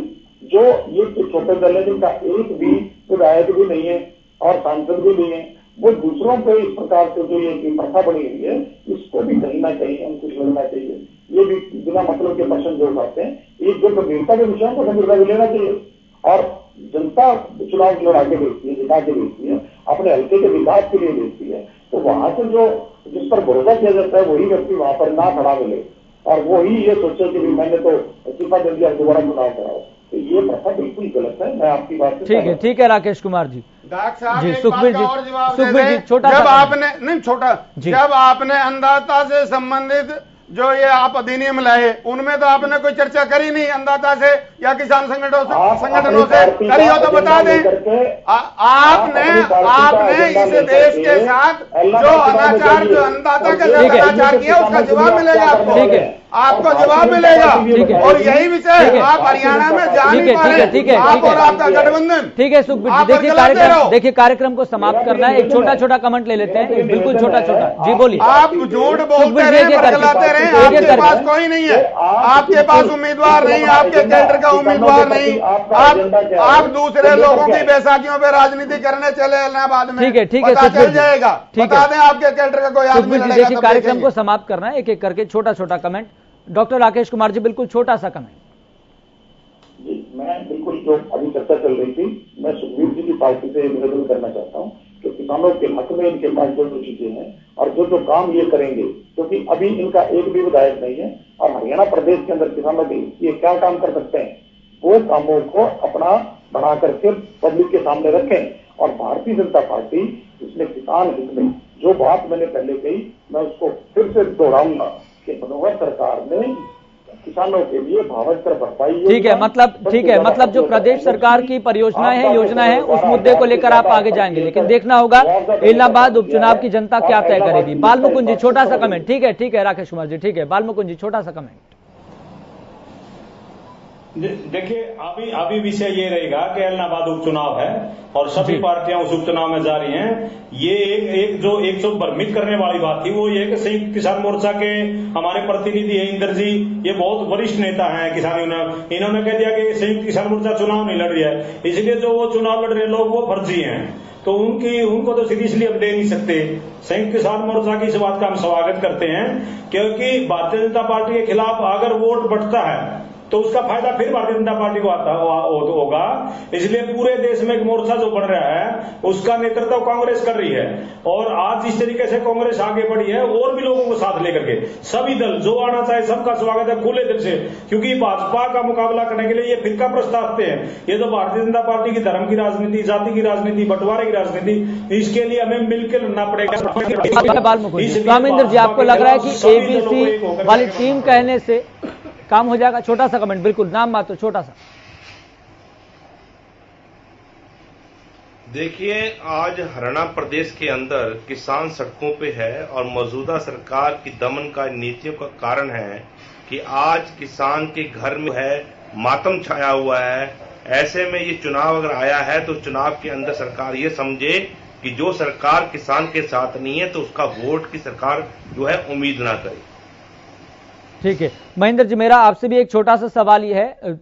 जो ये छोटे दल है, जिनका एक भी विधायक भी नहीं है और सांसद भी नहीं है, वो दूसरों पे इस प्रकार से जो ये प्रथा बनी हुई है, इसको भी कहीं ना कहीं अंकुश लगना चाहिए। ये भी बिना मतलब के प्रश्न जो उठाते हैं, ये जो गंभीरता के विषयों को गंभीरता भी लेना चाहिए। और जनता चुनाव लड़ा के भेजती है, जिता के भेजती है, अपने हल्के के विकास के लिए भेजती है, तो वहां से जो जिस पर भरोसा किया जाता है वही व्यक्ति वहां पर ना खड़ा मिले और वही ये सोचे कि मैंने तो इस्तीफा दे दिया, दोबारा चुनाव कराओ, तो ये प्रथा बिल्कुल गलत है। मैं आपकी बात से ठीक है राकेश कुमार जी। डॉक्टर साहब जी, सुखबीर जी छोटा जब आपने नहीं छोटा जब आपने अन्नदाता से संबंधित जो ये आप अधिनियम लाए, उनमें तो आपने कोई चर्चा करी नहीं अन्नदाता से या किसान संगठनों से करी हो तो बता दें। आपने इस देश के साथ जो अनाचार, जो अन्नदाता के साथ अनाचार किया, उसका जवाब मिलेगा आपको। ठीक है, आपको जवाब मिलेगा। और यही विषय आप हरियाणा में जा नहीं पा रहे, आप और आपका गठबंधन। ठीक है सुखबीर जी, देखिए कार्यक्रम को समाप्त करना है। एक छोटा कमेंट ले लेते हैं, बिल्कुल छोटा जी बोलिए। आप झूठ बोलते रहे, बरगलाते रहे, आपके पास कोई नहीं है, आपके पास उम्मीदवार नहीं, आपके कैडर का उम्मीदवार नहीं, आप दूसरे लोगों की बैसाखियों पे राजनीति करने चले इलाहाबाद में। ठीक है पता चल जाएगा। बता दें आपके कैडर का कोई आदमी लड़ेगा। देखिए कार्यक्रम को समाप्त करना है, एक एक करके छोटा कमेंट। डॉक्टर राकेश कुमार जी बिल्कुल छोटा सा कमेंट। मैं बिल्कुल जो अभी चर्चा चल रही थी, मैं सुखबीर जी की पार्टी से निवेदन करना चाहता हूँ कि किसानों के हक में इनके पास जो चीजें हैं और जो जो काम ये करेंगे, क्योंकि अभी इनका एक भी विधायक नहीं है और हरियाणा प्रदेश के अंदर किसानों के ये क्या काम कर सकते हैं, वो कामों को अपना बना करके पब्लिक के सामने रखें। और भारतीय जनता पार्टी इसमें किसान हित में जो बात मैंने पहले कही, मैं उसको फिर से दोहराऊंगा कि मनोहर सरकार ने किसानों के लिए भावांतर भरपाई, ठीक है, मतलब जो प्रदेश सरकार की परियोजनाएं हैं, योजनाएं हैं, उस मुद्दे को लेकर आप आगे जाएंगे, लेकिन देखना होगा इलाहाबाद उपचुनाव की जनता क्या तय करेगी। बालमुकुंद जी छोटा सा कमेंट। ठीक है राकेश कुमार जी, ठीक है बालमुकुंद जी छोटा सा कमेंट। देखिए, अभी विषय ये रहेगा कि इलाहाबाद उपचुनाव है और सभी पार्टियां उस उपचुनाव में जा रही हैं। ये एक जो 100 भ्रमित करने वाली बात थी वो ये कि संयुक्त किसान मोर्चा के हमारे प्रतिनिधि है इंदर जी, ये बहुत वरिष्ठ नेता हैं किसान, इन्होंने कह दिया कि संयुक्त किसान मोर्चा चुनाव नहीं लड़ रही है, इसलिए जो वो चुनाव लड़ रहे लोग वो फर्जी हैं, तो उनको तो सीरियसली अब ले नहीं सकते। संयुक्त किसान मोर्चा की इस बात का हम स्वागत करते हैं, क्योंकि भारतीय जनता पार्टी के खिलाफ अगर वोट बढ़ता है तो उसका फायदा फिर भारतीय जनता पार्टी को होगा। इसलिए पूरे देश में एक मोर्चा जो बढ़ रहा है उसका नेतृत्व कांग्रेस कर रही है, और आज जिस तरीके से कांग्रेस आगे बढ़ी है और भी लोगों को साथ लेकर के सभी दल जो आना चाहे सबका स्वागत है खुले दिल से, क्योंकि भाजपा का मुकाबला करने के लिए ये फिरका प्रस्तावते हैं। ये तो भारतीय जनता पार्टी की धर्म की राजनीति, जाति की राजनीति, बंटवारे की राजनीति, इसके लिए हमें मिलकर लड़ना पड़ेगा। स्वामिंदर जी, आपको लग रहा है कि एबीसी वाली टीम कहने से काम हो जाएगा? छोटा सा कमेंट, बिल्कुल नाम मात्र छोटा सा। देखिए, आज हरियाणा प्रदेश के अंदर किसान सड़कों पे है और मौजूदा सरकार की दमन का नीतियों का कारण है कि आज किसान के घर में है मातम छाया हुआ है। ऐसे में ये चुनाव अगर आया है तो चुनाव के अंदर सरकार ये समझे कि जो सरकार किसान के साथ नहीं है तो उसका वोट की सरकार जो है उम्मीद ना करे। ठीक है महेंद्र जी, मेरा आपसे भी एक छोटा सा सवाल ये है,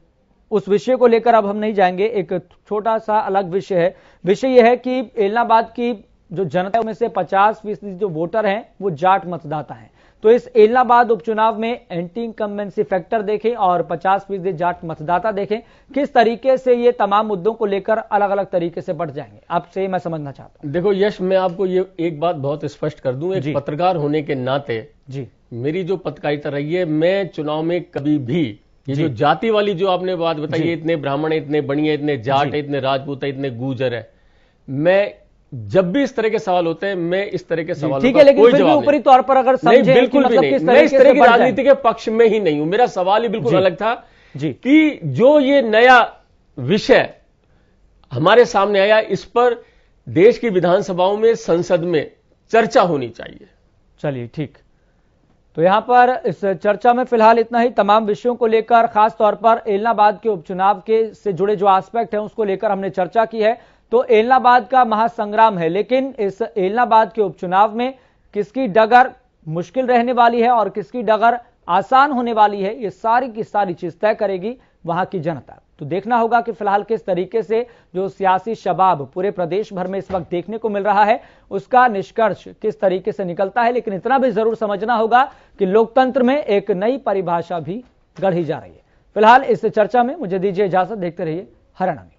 उस विषय को लेकर अब हम नहीं जाएंगे, एक छोटा सा अलग विषय है। विषय यह है कि इलाहाबाद की जो जनता में से 50% जो वोटर हैं वो जाट मतदाता हैं। तो इस इलाहाबाद उपचुनाव में एंटी इनकम्बेंसी फैक्टर देखें और 50% जाट मतदाता देखें, किस तरीके से ये तमाम मुद्दों को लेकर अलग अलग तरीके से बढ़ जाएंगे, आपसे मैं समझना चाहता हूं। देखो यश, मैं आपको ये एक बात बहुत स्पष्ट कर दूं, एक पत्रकार होने के नाते जी मेरी जो पत्रकारिता रही है, मैं चुनाव में कभी भी ये जो जाति वाली जो आपने बात बताई है, इतने ब्राह्मण है, इतने बनिए, इतने जाट है, इतने राजपूत है, इतने गुर्जर है, मैं जब भी इस तरह के सवाल होते हैं मैं इस तरह के सवालों ठीक है, लेकिन फिर भी ऊपरी तौर पर अगर समझे, बिल्कुल भी नहीं, मैं इस तरह की राजनीति के पक्ष में ही नहीं हूं। मेरा सवाल ही बिल्कुल अलग था कि जो ये नया विषय हमारे सामने आया, इस पर देश की विधानसभाओं में, संसद में चर्चा होनी चाहिए। चलिए ठीक, तो यहां पर इस चर्चा में फिलहाल इतना ही। तमाम विषयों को लेकर, खास तौर पर इलाहाबाद के उपचुनाव के से जुड़े जो एस्पेक्ट हैं उसको लेकर हमने चर्चा की है। तो इलाहाबाद का महासंग्राम है, लेकिन इस इलाहाबाद के उपचुनाव में किसकी डगर मुश्किल रहने वाली है और किसकी डगर आसान होने वाली है, ये सारी की सारी चीज तय करेगी वहां की जनता। तो देखना होगा कि फिलहाल किस तरीके से जो सियासी शबाब पूरे प्रदेश भर में इस वक्त देखने को मिल रहा है उसका निष्कर्ष किस तरीके से निकलता है। लेकिन इतना भी जरूर समझना होगा कि लोकतंत्र में एक नई परिभाषा भी गढ़ी जा रही है। फिलहाल इस चर्चा में मुझे दीजिए इजाजत, देखते रहिए हरियाणा न्यूज।